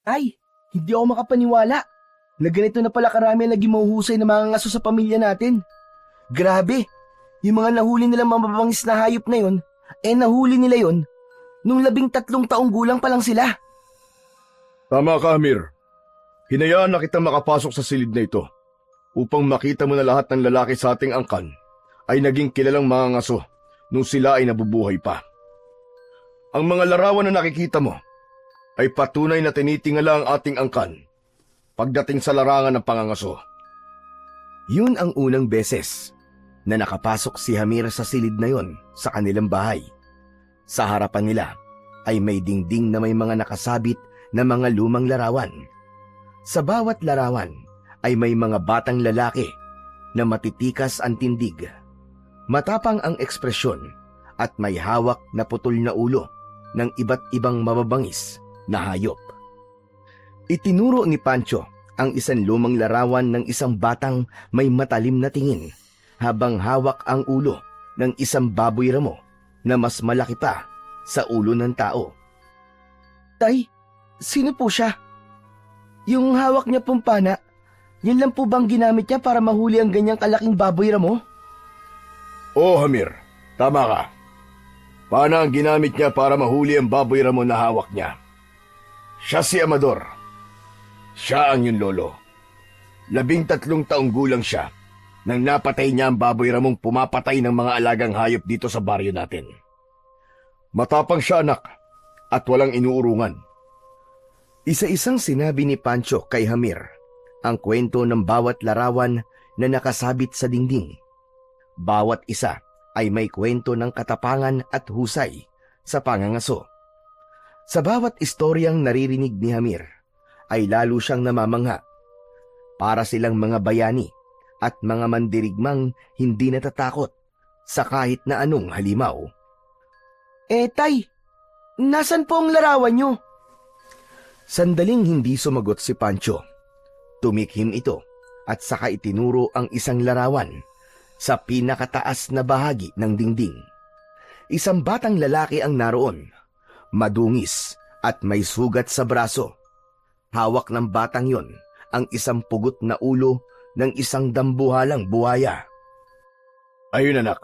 Ay, hindi ako makapaniwala na ganito na pala karami ang naging mahuhusay na mga ngaso sa pamilya natin. Grabe, yung mga nahuli nilang mababangis na hayop na yon, nahuli nila yon nung 13 taong gulang pa lang sila. Tama ka, Amir. Hinayaan na kitang makapasok sa silid na ito upang makita mo na lahat ng lalaki sa ating angkan ay naging kilalang mga ngaso nung sila ay nabubuhay pa. Ang mga larawan na nakikita mo ay patunay na tinitingala ang ating angkan pagdating sa larangan ng pangangaso. Yun ang unang beses na nakapasok si Hamir sa silid na yon sa kanilang bahay. Sa harapan nila ay may dingding na may mga nakasabit na mga lumang larawan. Sa bawat larawan ay may mga batang lalaki na matitikas ang tindig. Matapang ang ekspresyon at may hawak na putol na ulo ng iba't ibang mababangis na hayop. Itinuro ni Pancho ang isang lumang larawan ng isang batang may matalim na tingin habang hawak ang ulo ng isang baboy ramo na mas malaki pa sa ulo ng tao. Tay, sino po siya? Yung hawak niya pong pana, yan lang po bang ginamit niya para mahuli ang ganyang kalaking baboy ramo? Oo, Hamir. Tama ka. Pana ang ginamit niya para mahuli ang baboy ramo na hawak niya. Siya si Amador. Siya ang yung lolo. 13 taong gulang siya nang napatay niya ang baboy ramong pumapatay ng mga alagang hayop dito sa baryo natin. Matapang siya, anak, at walang inuurungan. Isa-isang sinabi ni Pancho kay Hamir ang kwento ng bawat larawan na nakasabit sa dingding. Bawat isa ay may kwento ng katapangan at husay sa pangangaso. Sa bawat istoryang naririnig ni Hamir ay lalo siyang namamangha. Para silang mga bayani at mga mandirigmang hindi natatakot sa kahit na anong halimaw. Tay, nasan po ang larawan niyo? Sandaling hindi sumagot si Pancho. Tumikhim ito at saka itinuro ang isang larawan sa pinakataas na bahagi ng dingding. Isang batang lalaki ang naroon, madungis at may sugat sa braso. Hawak ng batang yon ang isang pugot na ulo ng isang dambuhalang buhaya. Ayun, anak.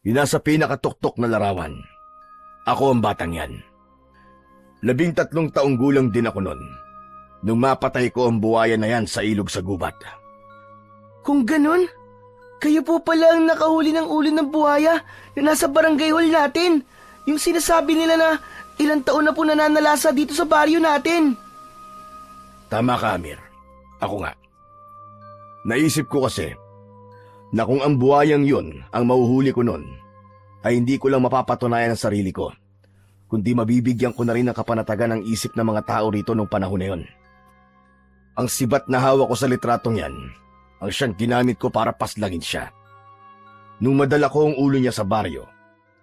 Yun nasa pinakatuktok na larawan. Ako ang batang yan. 13 taong gulang din ako nun nung mapatay ko ang buhaya na yan sa ilog sa gubat. Kung ganun, kayo po pala ang nakahuli ng ulo ng buhaya na nasa barangay hall natin. Yung sinasabi nila na ilang taon na po nananalasa dito sa baryo natin. Tama ka, Amir. Ako nga. Naisip ko kasi na kung ang buhayang yun ang mahuhuli ko nun, ay hindi ko lang mapapatunayan ang sarili ko, kundi mabibigyan ko na rin ng kapanatagan ng isip ng mga tao rito nung panahon na yun. Ang sibat na hawak ko sa litratong yan, ang siyang ginamit ko para paslangin siya. Nung madala ko ang ulo niya sa baryo,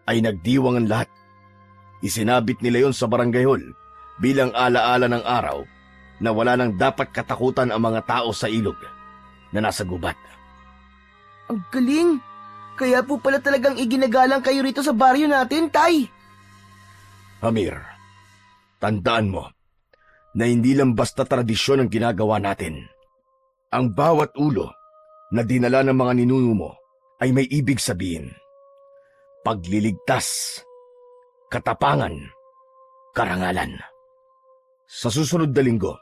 ay nagdiwang ang lahat. Isinabit nila yon sa barangay hall bilang alaala ng araw na wala nang dapat katakutan ang mga tao sa ilog na nasa gubat. Ang galing! Kaya po pala talagang iginagalang kayo rito sa baryo natin, Tay. Hamir, tandaan mo na hindi lang basta tradisyon ang ginagawa natin. Ang bawat ulo na dinala ng mga ninuno mo ay may ibig sabihin. Pagliligtas, katapangan, karangalan. Sa susunod na linggo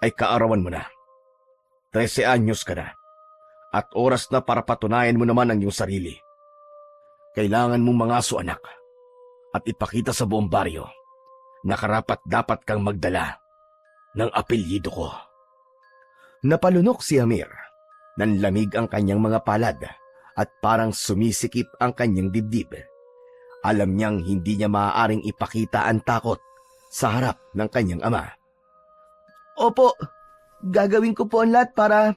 ay kaarawan mo na. 13 anyos ka na at oras na para patunayan mo naman ang iyong sarili. Kailangan mong mangaso, anak, at ipakita sa buong baryo na karapat dapat kang magdala ng apelyido ko. Napalunok si Hamir. Nanlamig ang kanyang mga palad at parang sumisikip ang kanyang dibdib. Alam niyang hindi niya maaaring ipakita ang takot sa harap ng kanyang ama. Opo, gagawin ko po ang lahat para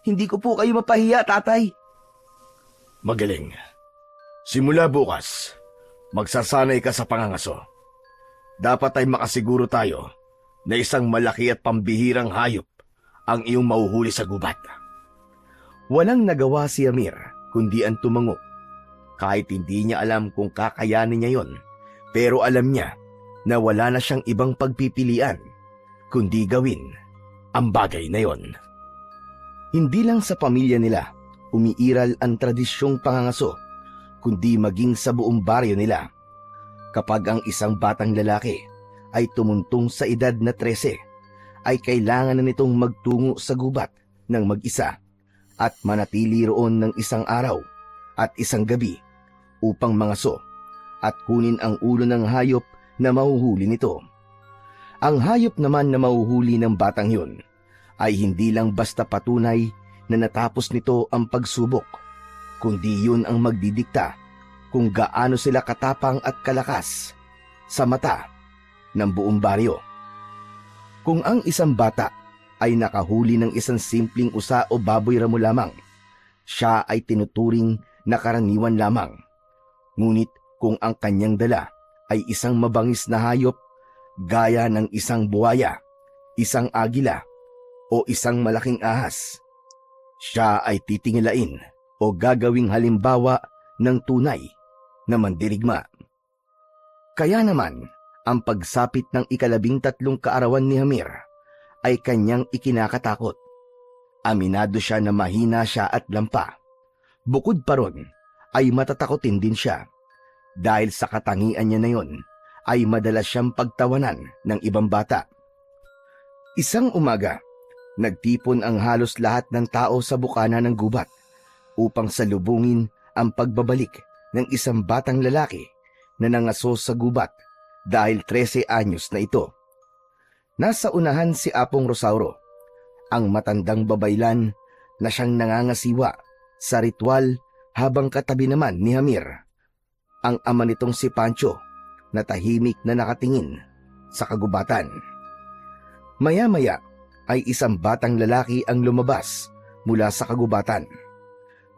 hindi ko po kayo mapahiya, Tatay. Magaling. Simula bukas, magsasanay ka sa pangangaso. Dapat ay makasiguro tayo na isang malaki at pambihirang hayop ang iyong mahuhuli sa gubat. Walang nagawa si Amir kundi ang tumango. Kahit hindi niya alam kung kakayanin niya yon, pero alam niya na wala na siyang ibang pagpipilian. kundi gawin ang bagay na yon. Hindi lang sa pamilya nila umiiral ang tradisyong pangangaso, kundi maging sa buong baryo nila. Kapag ang isang batang lalaki ay tumuntong sa edad na 13, ay kailangan na nitong magtungo sa gubat ng mag-isa at manatili roon ng isang araw at isang gabi upang mangaso at kunin ang ulo ng hayop na mahuhuli nito. Ang hayop naman na mahuhuli ng batang yun ay hindi lang basta patunay na natapos nito ang pagsubok, kundi yun ang magdidikta kung gaano sila katapang at kalakas sa mata ng buong baryo. Kung ang isang bata ay nakahuli ng isang simpleng usa o baboy ramo lamang, siya ay tinuturing na karaniwan lamang. Ngunit kung ang kanyang dala ay isang mabangis na hayop gaya ng isang buwaya, isang agila o isang malaking ahas, siya ay titingilain o gagawing halimbawa ng tunay na mandirigma. Kaya naman, ang pagsapit ng 13 kaarawan ni Hamir ay kanyang ikinakatakot. Aminado siya na mahina siya at lampa. Bukod pa ron, ay matatakotin din siya. Dahil sa katangian niya na yon, ay madalas siyang pagtawanan ng ibang bata. Isang umaga, nagtipon ang halos lahat ng tao sa bukana ng gubat upang salubungin ang pagbabalik ng isang batang lalaki na nangaso sa gubat dahil 13 anyos na ito. Nasa unahan si Apong Rosauro, ang matandang babaylan na siyang nangangasiwa sa ritual, habang katabi naman ni Hamir ang ama nitong si Pancho na tahimik na nakatingin sa kagubatan. Maya-maya ay isang batang lalaki ang lumabas mula sa kagubatan.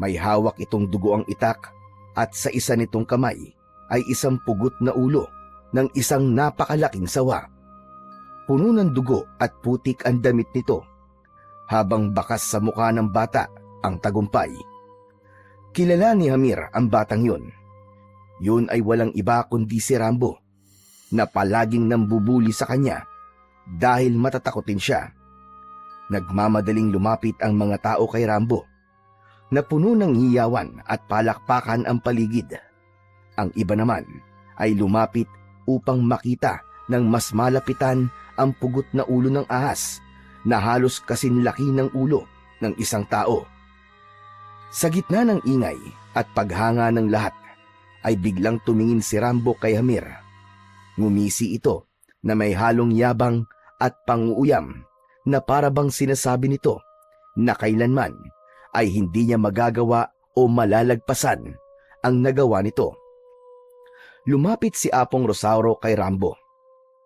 May hawak itong dugo ang itak at sa isa nitong kamay ay isang pugot na ulo ng isang napakalaking sawa. Puno ng dugo at putik ang damit nito, habang bakas sa mukha ng bata ang tagumpay. Kilala ni Hamir ang batang yun. Yun ay walang iba kundi si Rambo, na palaging nambubuli sa kanya dahil matatakotin siya. Nagmamadaling lumapit ang mga tao kay Rambo, na puno ng hiyawan at palakpakan ang paligid. Ang iba naman ay lumapit upang makita ng mas malapitan ang pugot na ulo ng ahas na halos kasinlaki ng ulo ng isang tao. Sa gitna ng ingay at paghanga ng lahat, ay biglang tumingin si Rambo kay Hamir. Ngumisi ito na may halong yabang at panguuyam na parabang sinasabi nito na kailanman ay hindi niya magagawa o malalagpasan ang nagawa nito. Lumapit si Apong Rosauro kay Rambo.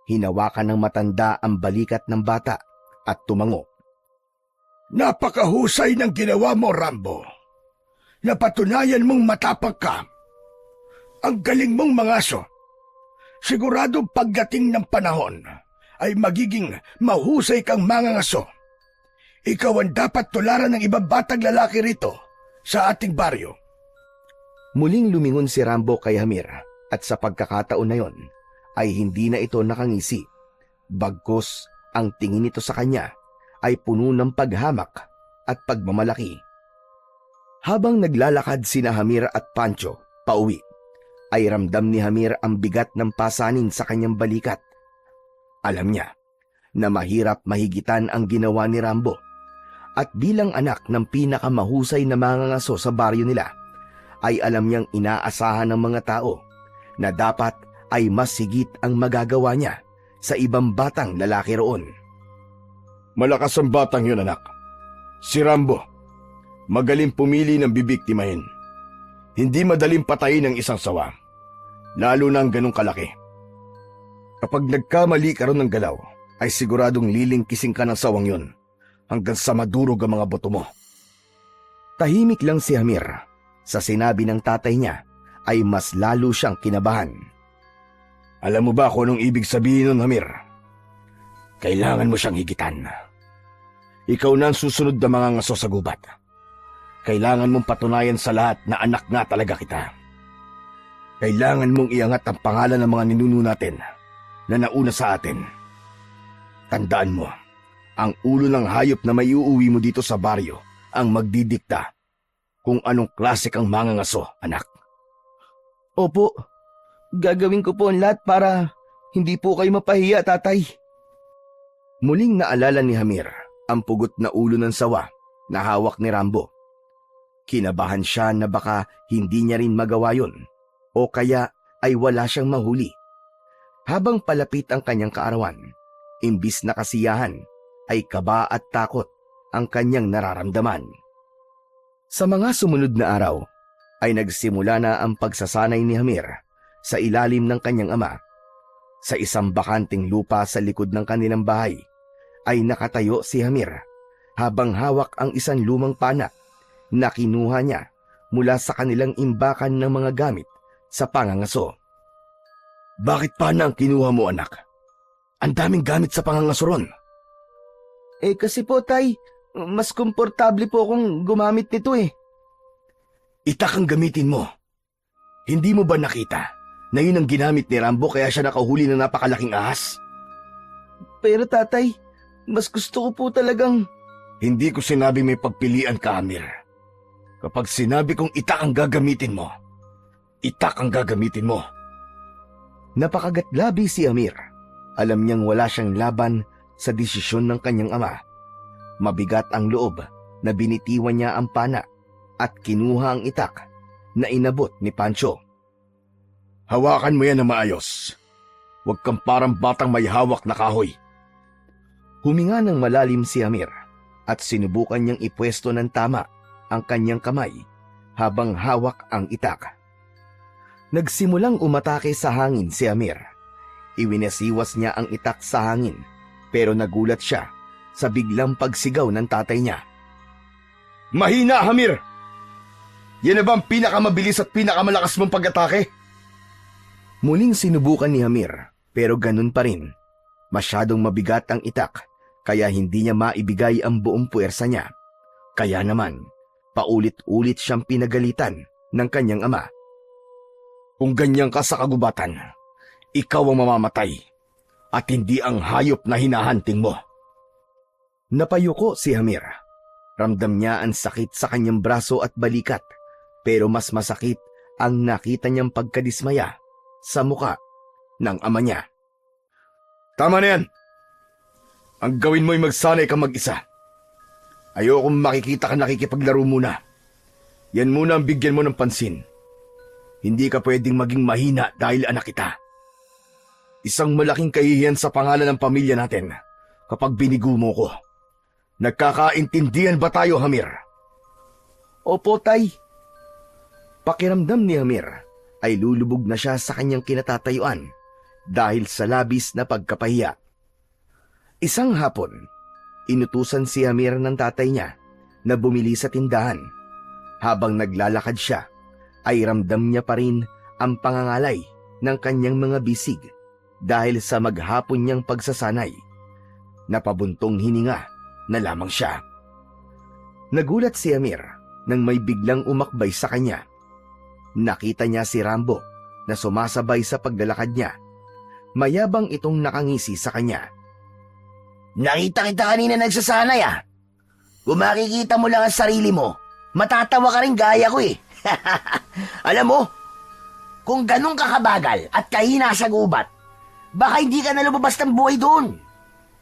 Hinawakan ng matanda ang balikat ng bata at tumango. Napakahusay ng ginawa mo, Rambo. Napatunayan mong matapang ka. Ang galing mong mangaso. Sigurado pagdating ng panahon ay magiging mahusay kang mangangaso. Ikaw ang dapat tularan ng ibang batang lalaki rito sa ating baryo. Muling lumingon si Rambo kay Hamir at sa pagkakataon na yon ay hindi na ito nakangisi. Bagkus ang tingin nito sa kanya ay puno ng paghamak at pagmamalaki. Habang naglalakad sina Hamir at Pancho pauwi, ay ramdam ni Hamir ang bigat ng pasanin sa kanyang balikat. Alam niya na mahirap mahigitan ang ginawa ni Rambo, at bilang anak ng pinakamahusay na mangangaso sa baryo nila, ay alam niyang inaasahan ng mga tao na dapat ay mas higit ang magagawa niya sa ibang batang lalaki roon. Malakas ang batang yun, anak. Si Rambo. Magaling pumili ng bibiktimahin. Hindi madaling patayin ng isang sawa, lalo na ang ganong kalaki. Kapag nagkamali ka ron ng galaw, ay siguradong lilingkising ka ng sawang yun hanggang sa madurog ang mga boto mo. Tahimik lang si Hamir. Sa sinabi ng tatay niya, ay mas lalo siyang kinabahan. Alam mo ba kung anong ibig sabihin nun, Hamir? Kailangan mo siyang higitan. Ikaw na ang susunod na mga ngaso sa gubat. Kailangan mong patunayan sa lahat na anak nga talaga kita. Kailangan mong iangat ang pangalan ng mga ninuno natin na nauna sa atin. Tandaan mo, ang ulo ng hayop na may uuwi mo dito sa baryo ang magdidikta kung anong klase kang mangangaso, anak. Opo, gagawin ko po ang lahat para hindi po kayo mapahiya, tatay. Muling naalala ni Hamir ang pugot na ulo ng sawa na hawak ni Rambo. Kinabahan siya na baka hindi niya rin magawa yun o kaya ay wala siyang mahuli. Habang palapit ang kanyang kaarawan, imbis na kasiyahan ay kaba at takot ang kanyang nararamdaman. Sa mga sumunod na araw ay nagsimula na ang pagsasanay ni Hamir sa ilalim ng kanyang ama. Sa isang bakanting lupa sa likod ng kanilang bahay ay nakatayo si Hamir habang hawak ang isang lumang pana na kinuha niya mula sa kanilang imbakan ng mga gamit sa pangangaso. Bakit pana ang kinuha mo, anak? Ang daming gamit sa pangangaso ron. Kasi po, tay, mas komportable po akong gumamit nito eh. Itak ang gamitin mo. Hindi mo ba nakita na yun ang ginamit ni Rambo kaya siya nakahuli ng napakalaking ahas? Pero tatay, mas gusto ko po talagang... Hindi ko sinabi may pagpilian ka, Amir. Kapag sinabi kong itak ang gagamitin mo, itak ang gagamitin mo. Napakagatlabi si Amir. Alam niyang wala siyang laban sa desisyon ng kanyang ama. Mabigat ang loob na binitiwan niya ang pana at kinuha ang itak na inabot ni Pancho. Hawakan mo yan na maayos. Huwag kang parang batang may hawak na kahoy. Huminga ng malalim si Amir at sinubukan niyang ipwesto ng tama ang kanyang kamay habang hawak ang itak. Nagsimulang umatake sa hangin si Amir. Iwinasiwas niya ang itak sa hangin pero nagulat siya sa biglang pagsigaw ng tatay niya. Mahina, Hamir! Yan na ba ang pinakamabilis at pinakamalakas mong pag-atake? Muling sinubukan ni Hamir pero ganun pa rin. Masyadong mabigat ang itak kaya hindi niya maibigay ang buong puwersa niya. Kaya naman, paulit-ulit siyang pinagalitan ng kanyang ama. Kung ganyan ka sa kagubatan, ikaw ang mamamatay at hindi ang hayop na hinahanting mo. Napayuko si Hamir. Ramdam niya ang sakit sa kanyang braso at balikat pero mas masakit ang nakita niyang pagkadismaya sa muka ng ama niya. Tama na yan. Ang gawin mo ay magsanay ka mag-isa. Ayokong makikita ka nakikipaglaro muna. Yan muna ang bigyan mo ng pansin. Hindi ka pwedeng maging mahina dahil anak kita. Isang malaking kahihiyan sa pangalan ng pamilya natin kapag binigo mo ko. Nagkakaintindihan ba tayo, Hamir? Opo, tay. Pakiramdam ni Hamir ay lulubog na siya sa kanyang kinatatayuan dahil sa labis na pagkapahiya. Isang hapon, inutusan si Hamir ng tatay niya na bumili sa tindahan. Habang naglalakad siya, ay ramdam niya pa rin ang pangangalay ng kanyang mga bisig dahil sa maghapon niyang pagsasanay. Napabuntong hininga na lamang siya. Nagulat si Amir nang may biglang umakbay sa kanya. Nakita niya si Rambo na sumasabay sa paglalakad niya. Mayabang itong nakangisi sa kanya. Nakita kita kanina nagsasanay ah. Kung makikita mo lang ang sarili mo, matatawa ka rin gaya ko eh. Alam mo, kung ganun ka kabagal at kahina sa gubat, baka hindi ka na lumabas ng buhay doon.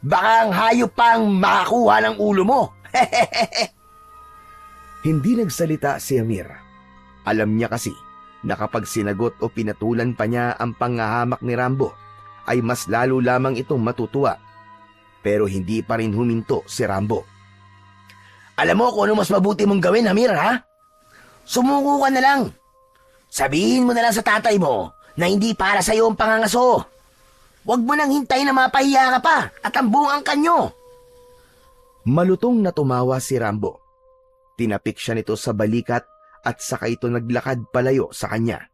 Baka ang hayop pang makakuha ng ulo mo. Hindi nagsalita si Amir. Alam niya kasi na kapag sinagot o pinatulan pa niya ang panghahamak ni Rambo, ay mas lalo lamang itong matutuwa. Pero hindi pa rin huminto si Rambo. Alam mo kung ano mas mabuti mong gawin, Amir, ha? Sumuko ka na lang. Sabihin mo na lang sa tatay mo na hindi para sa iyo ang pangangaso. Huwag mo nang hintayin na mapahiya ka pa at ang buong angkan nyo. Malutong na tumawa si Rambo. Tinapik siya nito sa balikat at saka ito naglakad palayo sa kanya.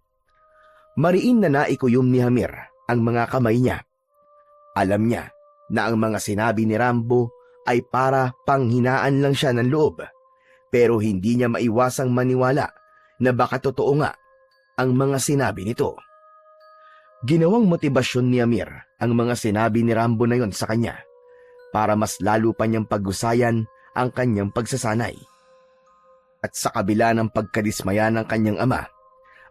Mariin na naikuyom ni Hamir ang mga kamay niya. Alam niya na ang mga sinabi ni Rambo ay para panghinaan lang siya ng loob, pero hindi niya maiwasang maniwala na baka totoo nga ang mga sinabi nito. Ginawang motibasyon ni Amir ang mga sinabi ni Rambo na yon sa kanya para mas lalo pa niyang paggusayan ang kanyang pagsasanay. At sa kabila ng pagkadismaya ng kanyang ama,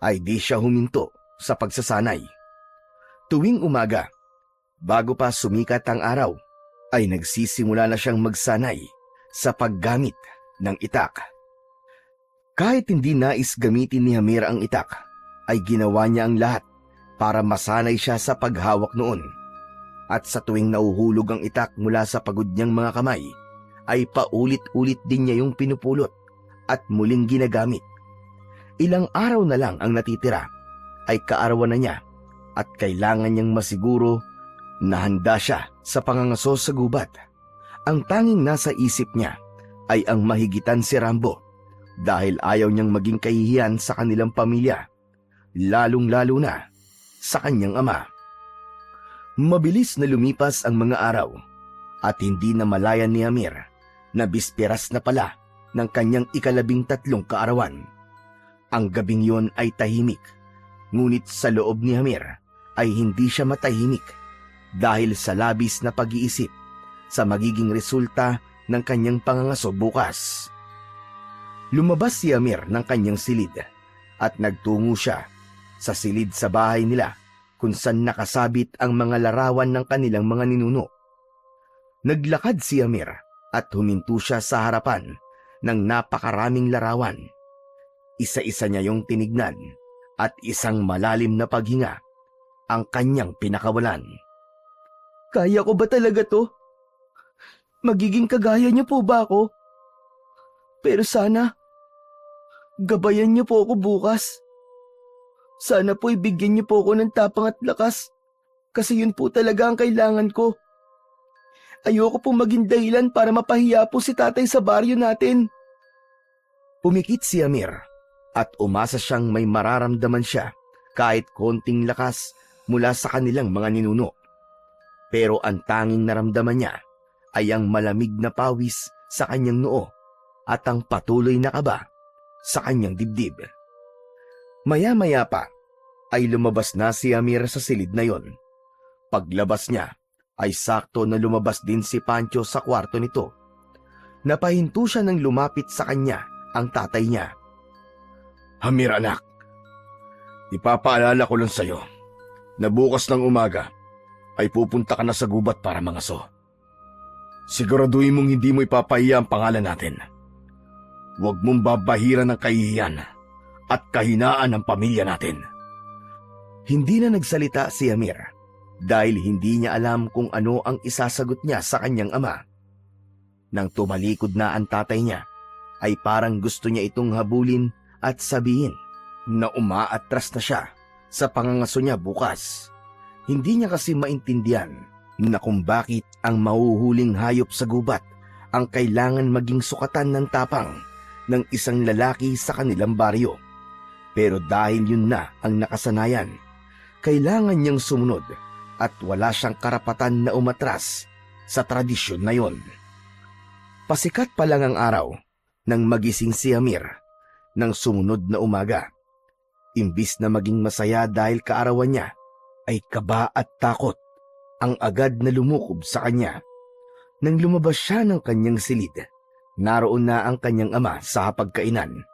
ay di siya huminto sa pagsasanay. Tuwing umaga, bago pa sumikat ang araw, ay nagsisimula na siyang magsanay sa paggamit ng itak. Kahit hindi nais gamitin ni Hamir ang itak, ay ginawa niya ang lahat para masanay siya sa paghawak noon. At sa tuwing nauhulog ang itak mula sa pagod niyang mga kamay, ay paulit-ulit din niya yung pinupulot at muling ginagamit. Ilang araw na lang ang natitira, ay kaarawan na niya at kailangan niyang masiguro na handa siya sa pangangaso sa gubat. Ang tanging nasa isip niya ay ang mahigitan si Rambo dahil ayaw niyang maging kahihiyan sa kanilang pamilya, lalong-lalo na sa kanyang ama. Mabilis na lumipas ang mga araw at hindi na malayan ni Hamir na bisperas na pala ng kanyang 13 kaarawan. Ang gabing yon ay tahimik, ngunit sa loob ni Hamir ay hindi siya matahimik dahil sa labis na pag-iisip sa magiging resulta ng kanyang pangangaso bukas. Lumabas si Hamir ng kanyang silid at nagtungo siya sa silid sa bahay nila kung saan nakasabit ang mga larawan ng kanilang mga ninuno. Naglakad si Hamir at huminto siya sa harapan ng napakaraming larawan. Isa-isa niya yung tinignan at isang malalim na paghinga ang kanyang pinakawalan. Kaya ko ba talaga to? Magiging kagaya niyo po ba ako? Pero sana, gabayan niyo po ako bukas. Sana po ibigyan niyo po ako ng tapang at lakas kasi yun po talaga ang kailangan ko. Ayoko po maging dahilan para mapahiya po si tatay sa baryo natin. Pumikit si Hamir at umasa siyang may mararamdaman siya kahit konting lakas mula sa kanilang mga ninuno. Pero ang tanging naramdaman niya ay ang malamig na pawis sa kanyang noo at ang patuloy na kaba sa kanyang dibdib. Maya-maya pa ay lumabas na si Hamir sa silid na yon. Paglabas niya ay sakto na lumabas din si Pancho sa kwarto nito. Napahinto siya nang lumapit sa kanya ang tatay niya. Hamir anak, ipapaalala ko lang sa'yo na bukas ng umaga ay pupunta ka na sa gubat para mangaso. Siguraduhin mong hindi mo ipapahiya ang pangalan natin. Huwag mong babahiran ng kahihiyan at kahinaan ng pamilya natin. Hindi na nagsalita si Hamir dahil hindi niya alam kung ano ang isasagot niya sa kanyang ama. Nang tumalikod na ang tatay niya, ay parang gusto niya itong habulin at sabihin na umaatras na siya sa pangangaso niya bukas. Hindi niya kasi maintindihan na kung bakit ang mahuhuling hayop sa gubat ang kailangan maging sukatan ng tapang ng isang lalaki sa kanilang baryo. Pero dahil yun na ang nakasanayan, kailangan niyang sumunod at wala siyang karapatan na umatras sa tradisyon na yon. Pasikat pa lang ang araw nang magising si Hamir ng sumunod na umaga. Imbis na maging masaya dahil kaarawan niya, ay kaba at takot ang agad na lumukob sa kanya. Nang lumabas siya ng kanyang silid, naroon na ang kanyang ama sa hapagkainan.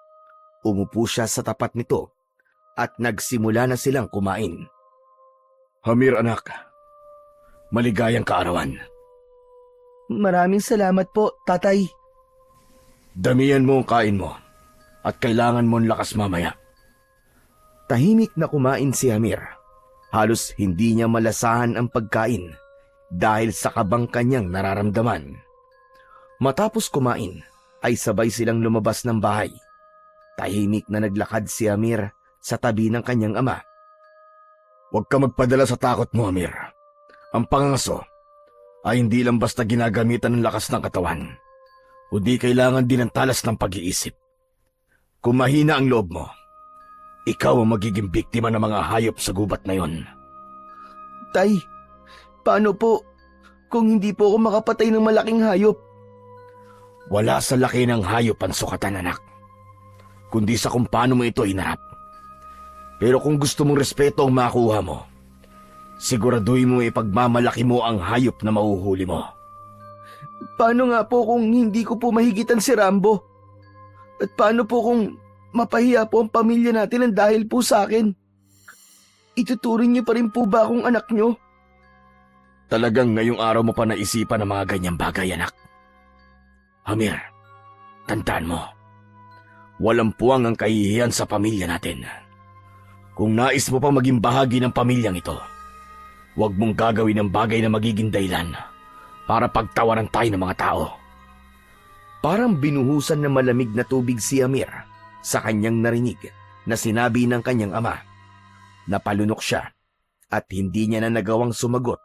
Umupo siya sa tapat nito at nagsimula na silang kumain. Hamir anak, maligayang kaarawan. Maraming salamat po, tatay. Damihan mo ang kain mo at kailangan mo ang lakas mamaya. Tahimik na kumain si Hamir. Halos hindi niya malasahan ang pagkain dahil sa kabang kanyang nararamdaman. Matapos kumain, ay sabay silang lumabas ng bahay. Tahimik na naglakad si Hamir sa tabi ng kanyang ama. Huwag ka magpadala sa takot mo, Hamir. Ang pangangaso ay hindi lang basta ginagamitan ng lakas ng katawan, kundi kailangan din ng talas ng pag-iisip. Kung mahina ang loob mo, ikaw ang magiging biktima ng mga hayop sa gubat na yon. Tay, paano po kung hindi po ako makapatay ng malaking hayop? Wala sa laki ng hayop ang sukatan, anak, kundi sa kung paano mo ito inarap. Pero kung gusto mong respeto ang makuha mo, siguraduhin mo ipagmamalaki mo ang hayop na mahuhuli mo. Paano nga po kung hindi ko po mahigitan si Rambo? At paano po kung mapahiya po ang pamilya natin ng dahil po sa akin? Ituturing niyo pa rin po ba akong anak niyo? Talagang ngayong araw mo pa naisipan ang mga ganyang bagay, anak. Hamir, tandaan mo, walang puwang ang kahihiyan sa pamilya natin. Kung nais mo pa maging bahagi ng pamilyang ito, huwag mong gagawin ang bagay na magiging dahilan para pagtawanan tayo ng mga tao. Parang binuhusan ng malamig na tubig si Amir sa kanyang narinig na sinabi ng kanyang ama. Napalunok siya at hindi niya na nagawang sumagot.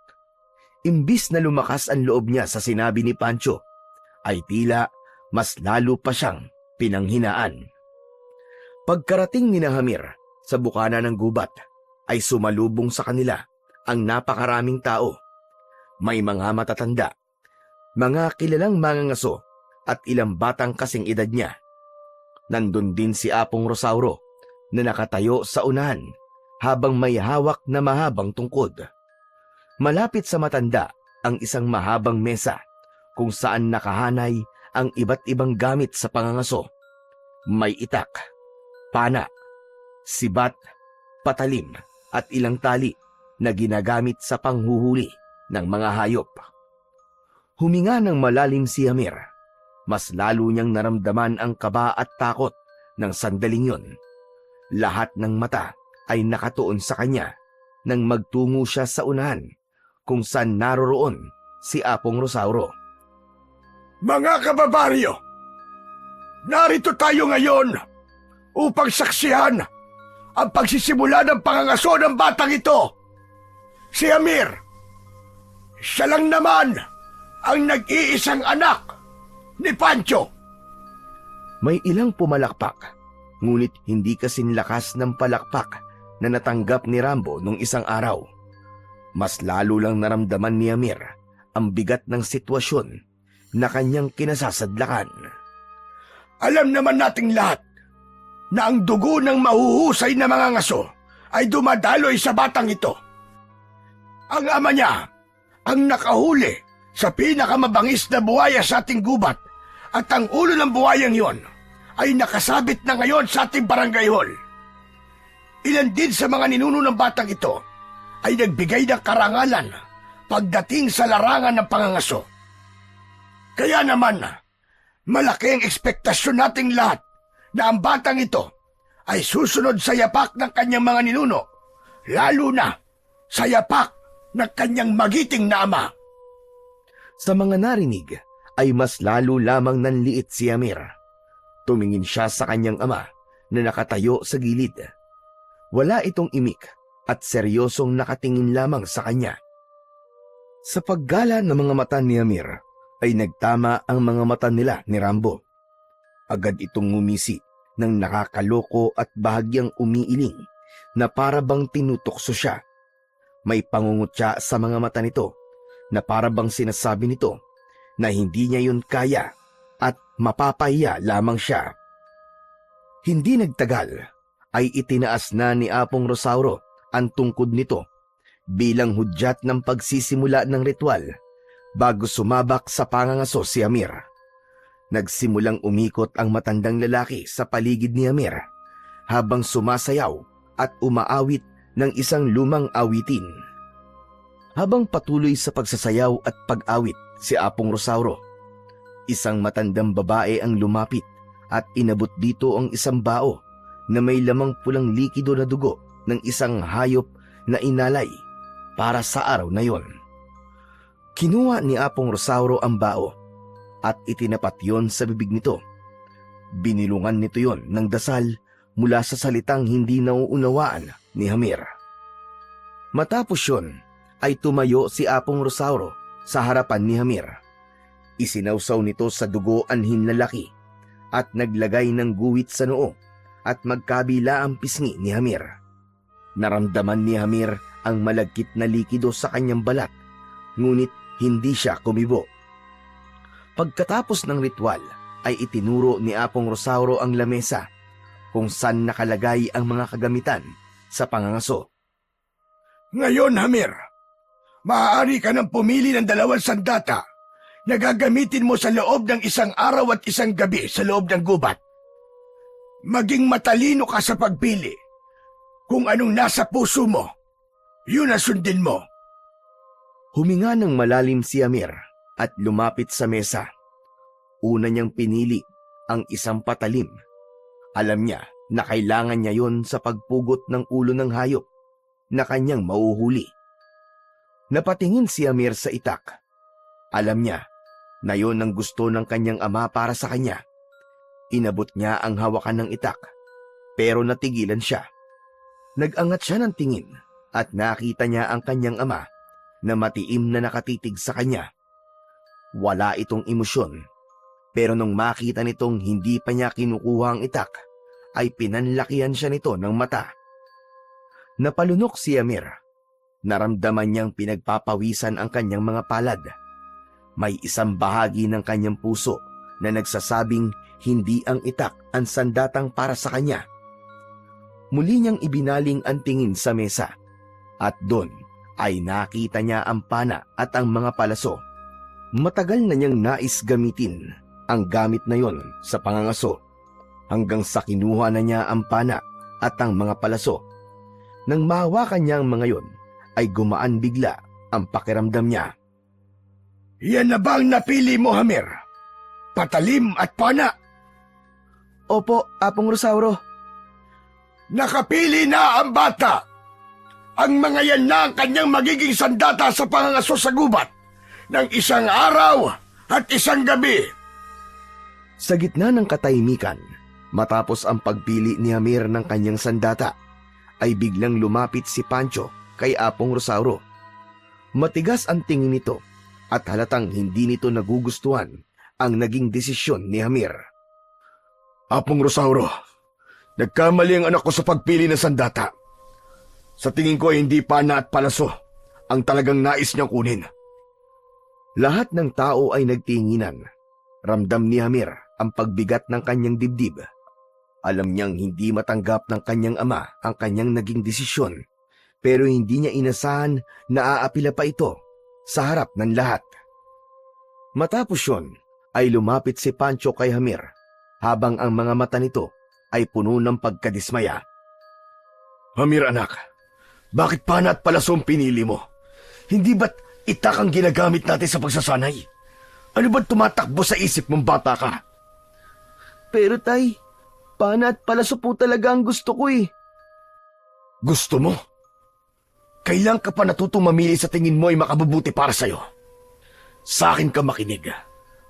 Imbis na lumakas ang loob niya sa sinabi ni Pancho, ay tila mas lalo pa siyang pinanghinaan. Pagkarating ni Hamir sa bukana ng gubat, ay sumalubong sa kanila ang napakaraming tao. May mga matatanda, mga kilalang mangangaso, at ilang batang kasing edad niya. Nandun din si Apong Rosauro na nakatayo sa unahan habang may hawak na mahabang tungkod. Malapit sa matanda ang isang mahabang mesa kung saan nakahanay ang iba't ibang gamit sa pangangaso. May itak, pana, sibat, patalim at ilang tali na ginagamit sa panghuhuli ng mga hayop. Huminga ng malalim si Amir. Mas lalo niyang naramdaman ang kaba at takot ng sandaling yun. Lahat ng mata ay nakatuon sa kanya nang magtungo siya sa unahan kung saan naroroon si Apong Rosauro. Mga kababaryo, narito tayo ngayon upang saksihan ang pagsisimula ng pangangaso ng batang ito. Si Amir, siya lang naman ang nag-iisang anak ni Pancho. May ilang pumalakpak, ngunit hindi kasing lakas ng palakpak na natanggap ni Rambo nung isang araw. Mas lalo lang naramdaman ni Amir ang bigat ng sitwasyon na kanyang kinasasadlakan. Alam naman nating lahat na ang dugo ng mahuhusay na mga ngaso ay dumadaloy sa batang ito. Ang ama niya ang nakahuli sa pinakamabangis na buhaya sa ating gubat at ang ulo ng buhayang yon ay nakasabit na ngayon sa ating barangay hall. Ilan din sa mga ninuno ng batang ito ay nagbigay ng karangalan pagdating sa larangan ng pangangaso. Kaya naman, malaki ang ekspektasyon nating lahat na ang batang ito ay susunod sa yapak ng kanyang mga ninuno, lalo na sa yapak ng kanyang magiting na ama. Sa mga narinig ay mas lalo lamang nanliit si Amir. Tumingin siya sa kanyang ama na nakatayo sa gilid. Wala itong imik at seryosong nakatingin lamang sa kanya. Sa paggala ng mga mata ni Amir ay nagtama ang mga mata nila ni Rambo. Agad itong ngumisi ng nakakaloko at bahagyang umiiling na para bang tinutokso siya. May pangungutya sa mga mata nito na para bang sinasabi nito na hindi niya yun kaya at mapapahiya lamang siya. Hindi nagtagal ay itinaas na ni Apong Rosauro ang tungkod nito bilang hudyat ng pagsisimula ng ritual bago sumabak sa pangangaso si Amir. Nagsimulang umikot ang matandang lalaki sa paligid ni Amir habang sumasayaw at umaawit ng isang lumang awitin. Habang patuloy sa pagsasayaw at pag-awit si Apong Rosauro, isang matandang babae ang lumapit at inabot dito ang isang bao na may lamang pulang likido na dugo ng isang hayop na inalay para sa araw na yon. Kinuha ni Apong Rosauro ang bao at itinapat yon sa bibig nito. Binilungan nito yon ng dasal mula sa salitang hindi nauunawaan ni Hamir. Matapos yon ay tumayo si Apong Rosauro sa harapan ni Hamir. Isinawsaw nito sa dugo anhin na laki at naglagay ng guhit sa noo at magkabila ang pisngi ni Hamir. Naramdaman ni Hamir ang malagkit na likido sa kanyang balat, ngunit hindi siya kumibo. Pagkatapos ng ritual ay itinuro ni Apong Rosauro ang lamesa kung saan nakalagay ang mga kagamitan sa pangangaso. Ngayon, Hamir, maaari ka nang pumili ng 2 sandata na gagamitin mo sa loob ng isang araw at isang gabi sa loob ng gubat. Maging matalino ka sa pagpili. Kung anong nasa puso mo, yun ang sundin mo. Huminga ng malalim si Amir at lumapit sa mesa. Una niyang pinili ang isang patalim. Alam niya na kailangan niya yon sa pagpugot ng ulo ng hayop na kanyang mauhuli. Napatingin si Amir sa itak. Alam niya na yon ang gusto ng kanyang ama para sa kanya. Inabot niya ang hawakan ng itak, pero natigilan siya. Nag-angat siya ng tingin at nakita niya ang kanyang ama na matiim na nakatitig sa kanya. Wala itong emosyon, pero nung makita nitong hindi pa niya kinukuha ang itak, ay pinanlakihan siya nito ng mata. Napalunok si Amir. Naramdaman niyang pinagpapawisan ang kanyang mga palad. May isang bahagi ng kanyang puso na nagsasabing hindi ang itak ang sandatang para sa kanya. Muli niyang ibinaling ang tingin sa mesa at doon ay nakita niya ang pana at ang mga palaso. Matagal na niyang nais gamitin ang gamit na yon sa pangangaso hanggang sa kinuha na niya ang pana at ang mga palaso. Nang mahawakan niya ang mga yon ay gumaan bigla ang pakiramdam niya. Yan na ba ang napili mo, Hamir? Patalim at pana? Opo, Apong Rosauro. Nakapili na ang bata! Ang mga yan na ang kanyang magiging sandata sa pangangaso sa gubat ng isang araw at isang gabi. Sa gitna ng katahimikan, matapos ang pagpili ni Hamir ng kanyang sandata, ay biglang lumapit si Pancho kay Apong Rosauro. Matigas ang tingin nito at halatang hindi nito nagugustuhan ang naging desisyon ni Hamir. Apong Rosauro, nagkamali ang anak ko sa pagpili ng sandata. Sa tingin ko ay hindi pana at palaso ang talagang nais niyang kunin. Lahat ng tao ay nagtinginan. Ramdam ni Hamir ang pagbigat ng kanyang dibdib. Alam niyang hindi matanggap ng kanyang ama ang kanyang naging desisyon, pero hindi niya inasahan na aapila pa ito sa harap ng lahat. Matapos yun, ay lumapit si Pancho kay Hamir habang ang mga mata nito ay puno ng pagkadismaya. Hamir anak, bakit pana at palaso ang pinili mo? Hindi ba't itak ang ginagamit natin sa pagsasanay? Ano ba't tumatakbo sa isip mong bata ka? Pero tay, pana at palaso po talaga ang gusto ko eh. Gusto mo? Kailan ka pa natutong mamili sa tingin mo ay makabubuti para sa'yo? Sa akin ka makinig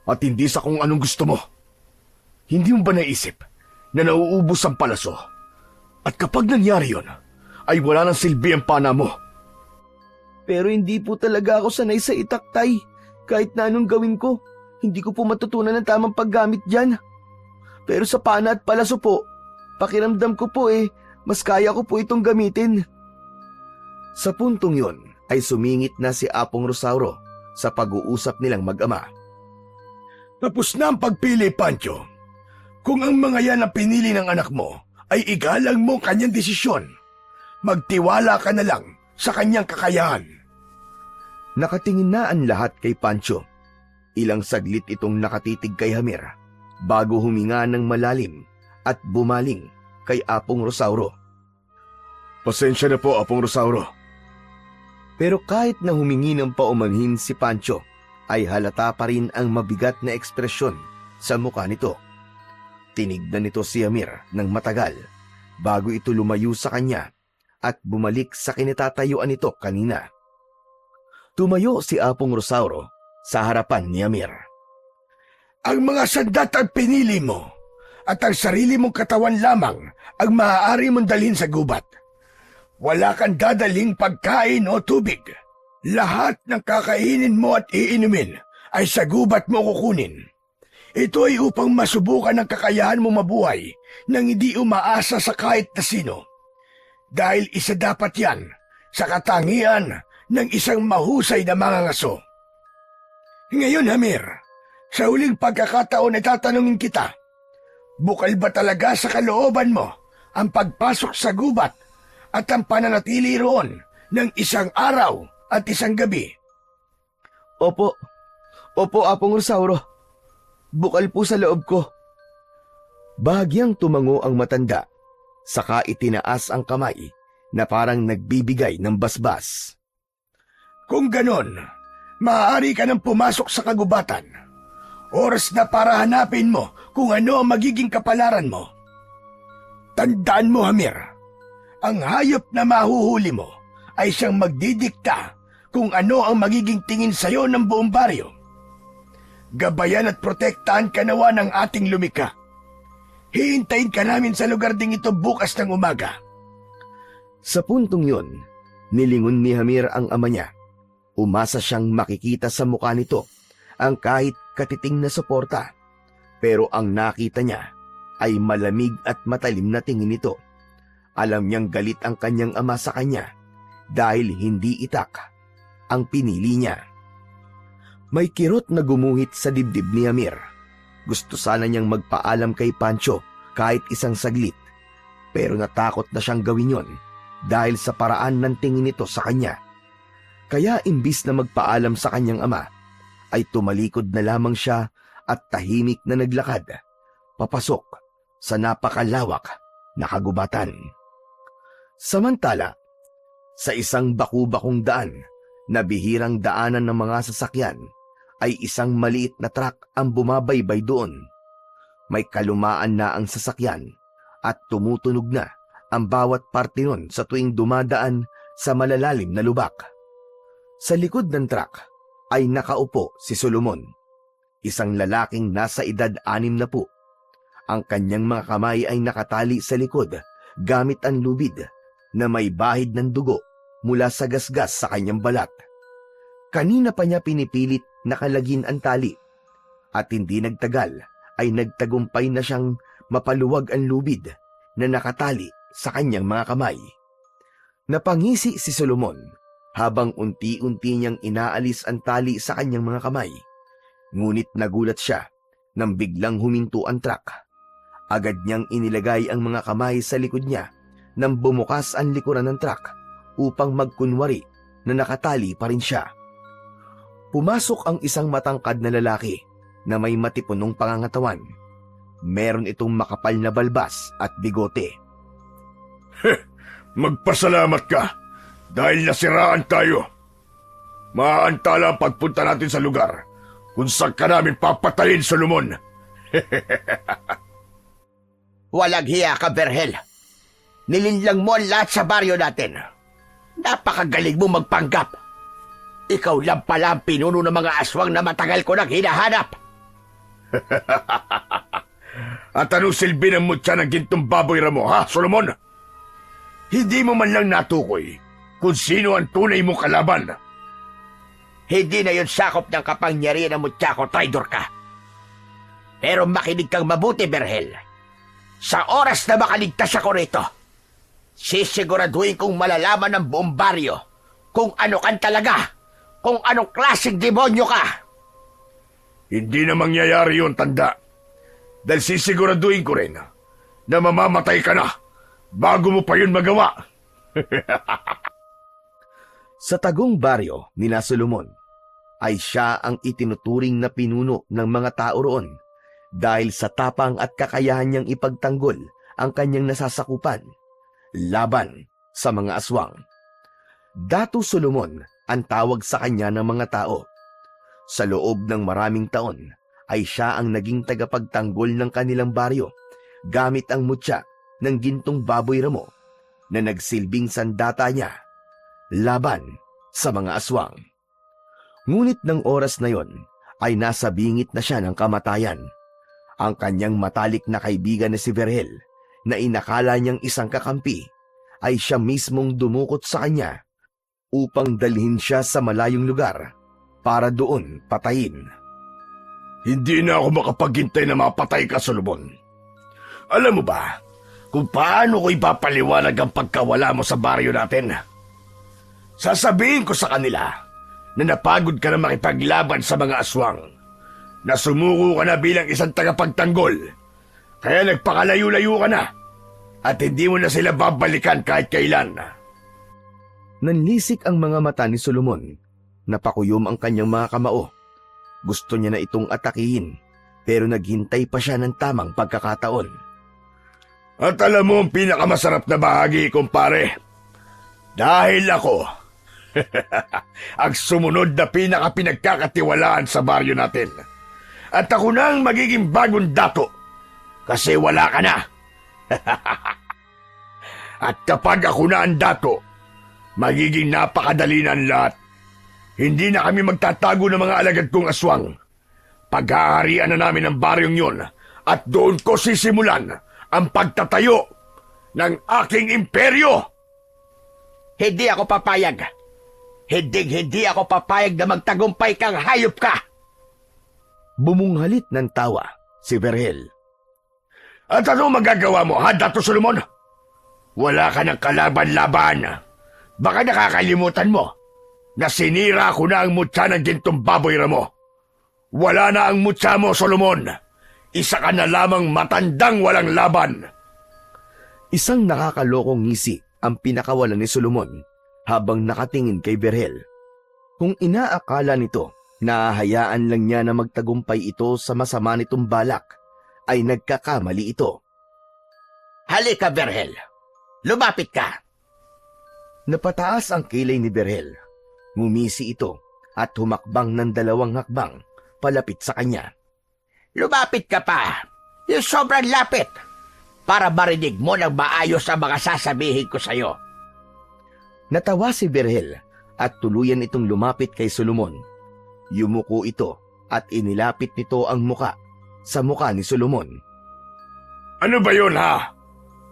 at hindi sa kung anong gusto mo. Hindi mo ba naisip na nauubos ang palaso? At kapag nangyari yon, ay wala nang silbi ang pana mo. Pero hindi po talaga ako sanay sa itak, tay. Kahit na anong gawin ko, hindi ko po matutunan ang tamang paggamit dyan. Pero sa pana at palaso po, pakiramdam ko po mas kaya ko po itong gamitin. Sa puntong yon ay sumingit na si Apong Rosauro sa pag-uusap nilang mag-ama. Tapos na ang pagpili, Pancho. Kung ang mga yan ang pinili ng anak mo, ay igalang mo kanyang desisyon. Magtiwala ka na lang sa kanyang kakayahan. Nakatingin na ang lahat kay Pancho. Ilang saglit itong nakatitig kay Hamir bago huminga ng malalim at bumaling kay Apong Rosauro. Pasensya na po, Apong Rosauro. Pero kahit na humingi ng paumanhin si Pancho, ay halata pa rin ang mabigat na ekspresyon sa mukha nito. Tinignan nito si Hamir ng matagal bago ito lumayo sa kanya at bumalik sa kinatatayuan nito kanina. Tumayo si Apong Rosauro sa harapan ni Hamir. Ang mga sandatang pinili mo at ang sarili mong katawan lamang ang maaari mong dalhin sa gubat. Wala kang dadaling pagkain o tubig. Lahat ng kakainin mo at iinumin ay sa gubat mo kukunin. Ito ay upang masubukan ang kakayahan mo mabuhay nang hindi umaasa sa kahit na sino. Dahil isa dapat yan sa katangian ng isang mahusay na mangangaso. Ngayon, Hamir, sa huling pagkakataon ay tatanungin kita, bukal ba talaga sa kalooban mo ang pagpasok sa gubat at ang pananatili roon ng isang araw at isang gabi? Opo, Opo, Apong Rosauro. Bukal po sa loob ko. Bahagyang tumango ang matanda, saka itinaas ang kamay na parang nagbibigay ng basbas. Kung ganon, maaari ka nang pumasok sa kagubatan. Oras na para hanapin mo kung ano ang magiging kapalaran mo. Tandaan mo, Hamir, ang hayop na mahuhuli mo ay siyang magdidikta kung ano ang magiging tingin sa'yo ng buong baryo. Gabayan at protektahan ka nawa ng ating lumika. Hihintayin ka namin sa lugar ding ito bukas ng umaga. Sa puntong yun, nilingon ni Hamir ang ama niya. Umasa siyang makikita sa mukha nito ang kahit katiting na suporta. Pero ang nakita niya ay malamig at matalim na tingin nito. Alam niyang galit ang kanyang ama sa kanya dahil hindi itak ang pinili niya. May kirot na gumuhit sa dibdib ni Hamir. Gusto sana niyang magpaalam kay Pancho kahit isang saglit, pero natakot na siyang gawin yon dahil sa paraan ng tingin nito sa kanya. Kaya imbis na magpaalam sa kanyang ama, ay tumalikod na lamang siya at tahimik na naglakad, papasok sa napakalawak na kagubatan. Samantala, sa isang baku-bakong daan na bihirang daanan ng mga sasakyan, ay isang maliit na truck ang bumabaybay doon. May kalumaan na ang sasakyan at tumutunog na ang bawat parte nun sa tuwing dumadaan sa malalalim na lubak. Sa likod ng truck ay nakaupo si Solomon, isang lalaking nasa edad 60. Ang kanyang mga kamay ay nakatali sa likod gamit ang lubid na may bahid ng dugo mula sa gasgas sa kanyang balat. Kanina pa niya pinipilit nakalagin ang tali at hindi nagtagal ay nagtagumpay na siyang mapaluwag ang lubid na nakatali sa kanyang mga kamay. Napangisi si Solomon habang unti-unti niyang inaalis ang tali sa kanyang mga kamay. Ngunit nagulat siya nang biglang huminto ang truck. Agad niyang inilagay ang mga kamay sa likod niya nang bumukas ang likuran ng truck upang magkunwari na nakatali pa rin siya. Pumasok ang isang matangkad na lalaki na may matipunong pangangatawan. Meron itong makapal na balbas at bigote. Magpasalamat ka dahil nasiraan tayo. Maaantala ang pagpunta natin sa lugar kung saan ka namin papatayin, Solomon. Walang hiya ka, Berhel. Nilinlang mo ang lahat sa baryo natin. Napakagaling mo magpanggap. Ikaw lang pala ang pinuno ng mga aswang na matagal ko nang hinahanap. At anong silbi ng mutya ng gintong baboy ramo, ha, Solomon? Hindi mo man lang natukoy kung sino ang tunay mong kalaban. Hindi na yun sakop ng kapangyarihan ng mutya ko, traidor ka. Pero makinig kang mabuti, Berhel. Sa oras na makaligtas ako rito, sisiguraduhin kong malalaman ng buong baryo kung ano kan talaga. Kung anong klaseng demonyo ka. Hindi na mangyayari yun, tanda. Dahil sisiguraduhin ko rin na mamamatay ka na bago mo pa yun magawa. Sa tagong baryo ni na Solomon, ay siya ang itinuturing na pinuno ng mga tao roon dahil sa tapang at kakayahan niyang ipagtanggol ang kanyang nasasakupan laban sa mga aswang. Datu Solomon ang tawag sa kanya ng mga tao. Sa loob ng maraming taon ay siya ang naging tagapagtanggol ng kanilang baryo gamit ang mutya ng gintong baboy ramo na nagsilbing sandata niya laban sa mga aswang. Ngunit ng oras na yon ay nasa bingit na siya ng kamatayan. Ang kanyang matalik na kaibigan na si Verhel na inakala niyang isang kakampi ay siya mismong dumukot sa kanya upang dalhin siya sa malayong lugar para doon patayin. Hindi na ako makapaghintay na mapatay ka, Solomon. Alam mo ba kung paano ko ipapaliwanag ang pagkawala mo sa baryo natin? Sasabihin ko sa kanila na napagod ka na makipaglaban sa mga aswang, na sumuko ka na bilang isang tagapagtanggol, kaya nagpakalayo-layo ka na at hindi mo na sila babalikan kahit kailan. Nanlisik ang mga mata ni Solomon, napakuyom ang kanyang mga kamao. Gusto niya na itong atakihin, pero naghintay pa siya ng tamang pagkakataon. At alam mo ang pinakamasarap na bahagi, kumpare? Dahil ako, ang sumunod na pinakapinagkakatiwalaan sa baryo natin. At ako na ang magiging bagong dato, kasi wala ka na. At kapag ako na ang dato, magiging napakadali na ang lahat. Hindi na kami magtatago ng mga alagad kong aswang. Paghaharian na namin ang baryong yun at doon ko sisimulan ang pagtatayo ng aking imperyo. Hindi ako papayag. Hindi ako papayag na magtagumpay kang hayop ka. Bumunghalit ng tawa si Vergel. At ano magagawa mo, ha, Dato Solomon? Wala ka ng kalaban-laban. Baka nakakalimutan mo na sinira ko na ang mutya ng gintong baboy ramo. Wala na ang mutya mo, Solomon. Isa ka na lamang matandang walang laban. Isang nakakalokong ngisi ang pinakawalan ni Solomon habang nakatingin kay Vergel. Kung inaakala nito na hahayaan lang niya na magtagumpay ito sa masama nitong balak, ay nagkakamali ito. Halika, Vergel. Lumapit ka. Napataas ang kilay ni Vergel. Ngumisi ito at humakbang ng 2 hakbang palapit sa kanya. Lumapit ka pa. Yung sobrang lapit. Para marinig mo ng maayos ang mga sasabihin ko sa'yo. Natawa si Vergel at tuluyan itong lumapit kay Solomon. Yumuko ito at inilapit nito ang muka sa muka ni Solomon. Ano ba yun, ha?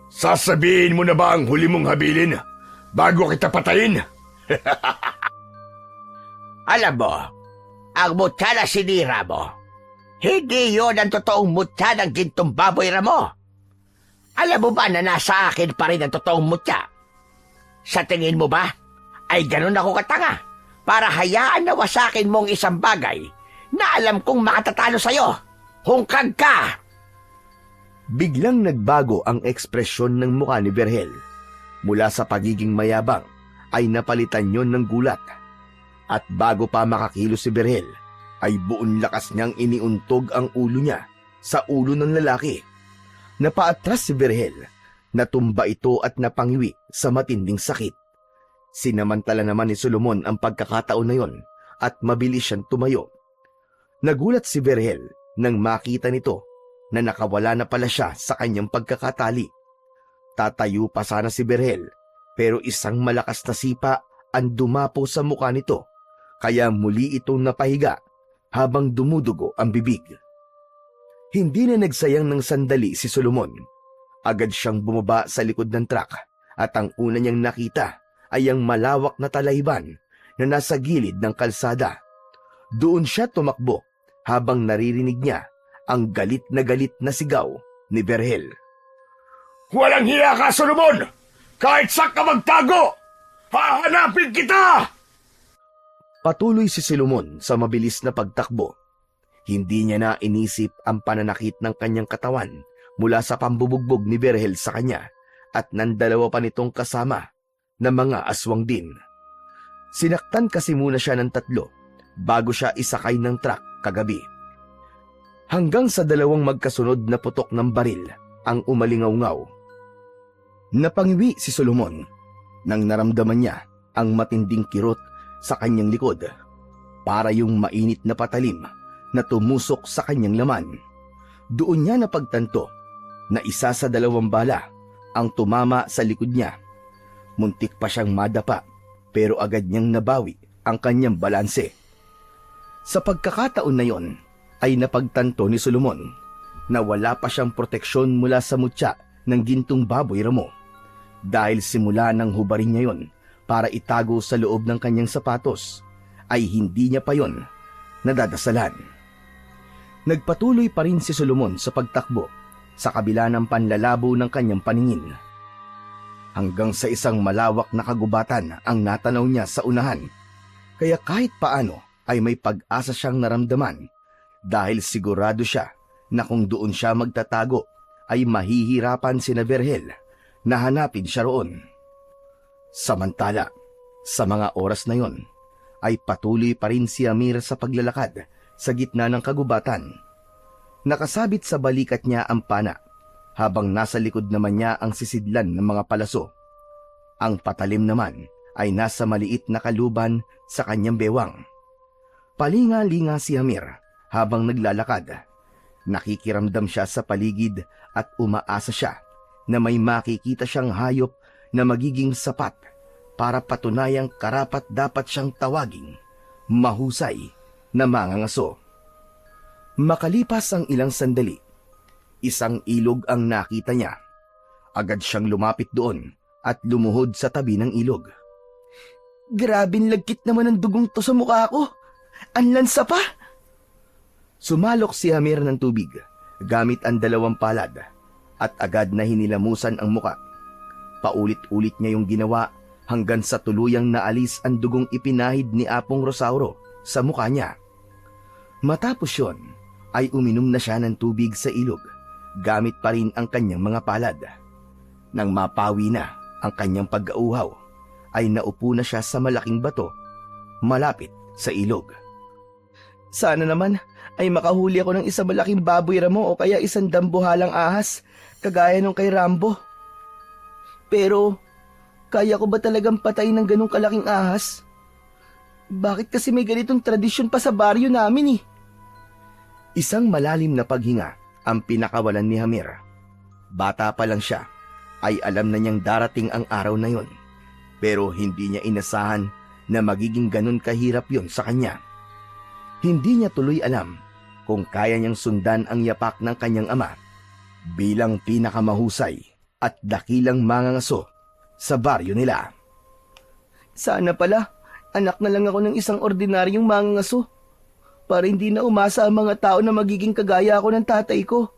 Sasabihin mo na ba ang huli mong habilin bago kita patayin? Alam mo, ang mutya na sinira mo, hindi yon ang totoong mutya ng gintong baboy ramo. Alam mo ba na nasa akin pa rin ang totoong mutya? Sa tingin mo ba, ay ganun ako katanga para hayaan na wasakin mong isang bagay na alam kong makatatalo sa'yo? Hungkag ka! Biglang nagbago ang ekspresyon ng mukha ni Vergel. Mula sa pagiging mayabang ay napalitan yon ng gulat. At bago pa makakilos si Vergel, ay buong lakas niyang iniuntog ang ulo niya sa ulo ng lalaki. Napaatras si Vergel, natumba ito at napangiwi sa matinding sakit. Sinamantala naman ni Solomon ang pagkakataon na yon at mabilis siyang tumayo. Nagulat si Vergel nang makita nito na nakawala na pala siya sa kanyang pagkakatali. Tatayo pa sana si Vergel, pero isang malakas na sipa ang dumapo sa mukha nito, kaya muli itong napahiga habang dumudugo ang bibig. Hindi na nagsayang ng sandali si Solomon. Agad siyang bumaba sa likod ng truck at ang una niyang nakita ay ang malawak na talayban na nasa gilid ng kalsada. Doon siya tumakbo habang naririnig niya ang galit na sigaw ni Vergel. Walang hiya ka, Solomon! Kahit saan ka magtago, hahanapin kita! Patuloy si Solomon sa mabilis na pagtakbo. Hindi niya na inisip ang pananakit ng kanyang katawan mula sa pambubugbog ni Vergel sa kanya at ng 2 pa nitong kasama na mga aswang din. Sinaktan kasi muna siya ng 3 bago siya isakay ng truck kagabi. Hanggang sa 2 magkasunod na putok ng baril ang umalingaw-ngaw. Napangiwi si Solomon nang naramdaman niya ang matinding kirot sa kanyang likod, para yung mainit na patalim na tumusok sa kanyang laman. Doon niya napagtanto na isa sa 2 bala ang tumama sa likod niya. Muntik pa siyang madapa, pero agad niyang nabawi ang kanyang balanse. Sa pagkakataon na yon, ay napagtanto ni Solomon na wala pa siyang proteksyon mula sa mutya ng gintong baboy ramo, dahil simula nang hubarin niya yon para itago sa loob ng kanyang sapatos, ay hindi niya pa yon nadadasalan. Nagpatuloy pa rin si Solomon sa pagtakbo sa kabila ng panlalabo ng kanyang paningin, hanggang sa isang malawak na kagubatan ang natanaw niya sa unahan, kaya kahit paano ay may pag-asa siyang naramdaman, dahil sigurado siya na kung doon siya magtatago ay mahihirapan sina Vergel na hanapin siya roon. Samantala, sa mga oras na yon, ay patuloy pa rin si Amir sa paglalakad sa gitna ng kagubatan. Nakasabit sa balikat niya ang pana, habang nasa likod naman niya ang sisidlan ng mga palaso. Ang patalim naman ay nasa maliit na kaluban sa kanyang bewang. Palinga-linga si Hamir habang naglalakad. Nakikiramdam siya sa paligid at umaasa siya na may makikita siyang hayop na magiging sapat para patunayang karapat dapat siyang tawaging mahusay na mangangaso. Makalipas ang ilang sandali, isang ilog ang nakita niya. Agad siyang lumapit doon at lumuhod sa tabi ng ilog. Grabing lagkit naman ang dugong to sa mukha ko. Ang lansa pa! Sumalok si Hamir ng tubig gamit ang 2 palad at agad na hinilamusan ang muka. Paulit-ulit niya yung ginawa hanggang sa tuluyang naalis ang dugong ipinahid ni Apong Rosauro sa mukha niya. Matapos yun, ay uminom na siya ng tubig sa ilog gamit pa rin ang kanyang mga palad. Nang mapawi na ang kanyang pag-auhaw, ay naupo na siya sa malaking bato malapit sa ilog. Sana naman ay makahuli ako ng isang malaking baboy ramo o kaya isang dambuhalang ahas, kagaya nung kay Rambo. Pero, kaya ko ba talagang patayin ng ganong kalaking ahas? Bakit kasi may ganitong tradisyon pa sa baryo namin eh? Isang malalim na paghinga ang pinakawalan ni Hamir. Bata pa lang siya, ay alam na niyang darating ang araw na yon. Pero hindi niya inasahan na magiging ganun kahirap yon sa kanya. Hindi niya tuloy alam kung kaya niyang sundan ang yapak ng kanyang ama bilang pinakamahusay at dakilang mangangaso sa baryo nila. Sana pala, anak na lang ako ng isang ordinaryong mangangaso para hindi na umasa ang mga tao na magiging kagaya ako ng tatay ko.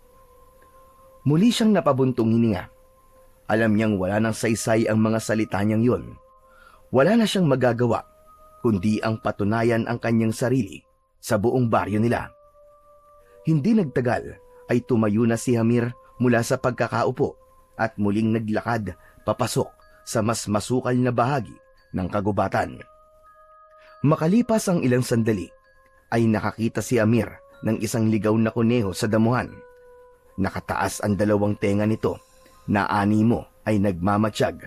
Muli siyang napabuntong hininga. Alam niyang wala nang saysay ang mga salita niyang yun. Wala na siyang magagawa, kundi ang patunayan ang kanyang sarili sa buong baryo nila. Hindi nagtagal ay tumayo na si Hamir mula sa pagkakaupo at muling naglakad papasok sa mas masukal na bahagi ng kagubatan. Makalipas ang ilang sandali, ay nakakita si Hamir ng isang ligaw na kuneho sa damuhan. Nakataas ang 2 tenga nito na animo ay nagmamatsyag.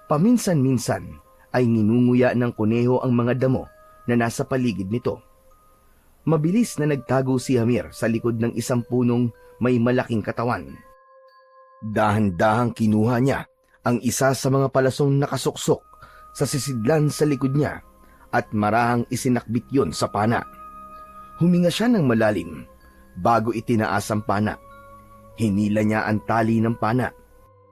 Paminsan-minsan ay nginunguya ng kuneho ang mga damo na nasa paligid nito. Mabilis na nagtago si Hamir sa likod ng isang punong may malaking katawan. Dahan-dahang kinuha niya ang isa sa mga palasong nakasuksok sa sisidlan sa likod niya at marahang isinakbit yon sa pana. Huminga siya ng malalim bago itinaas ang pana. Hinila niya ang tali ng pana,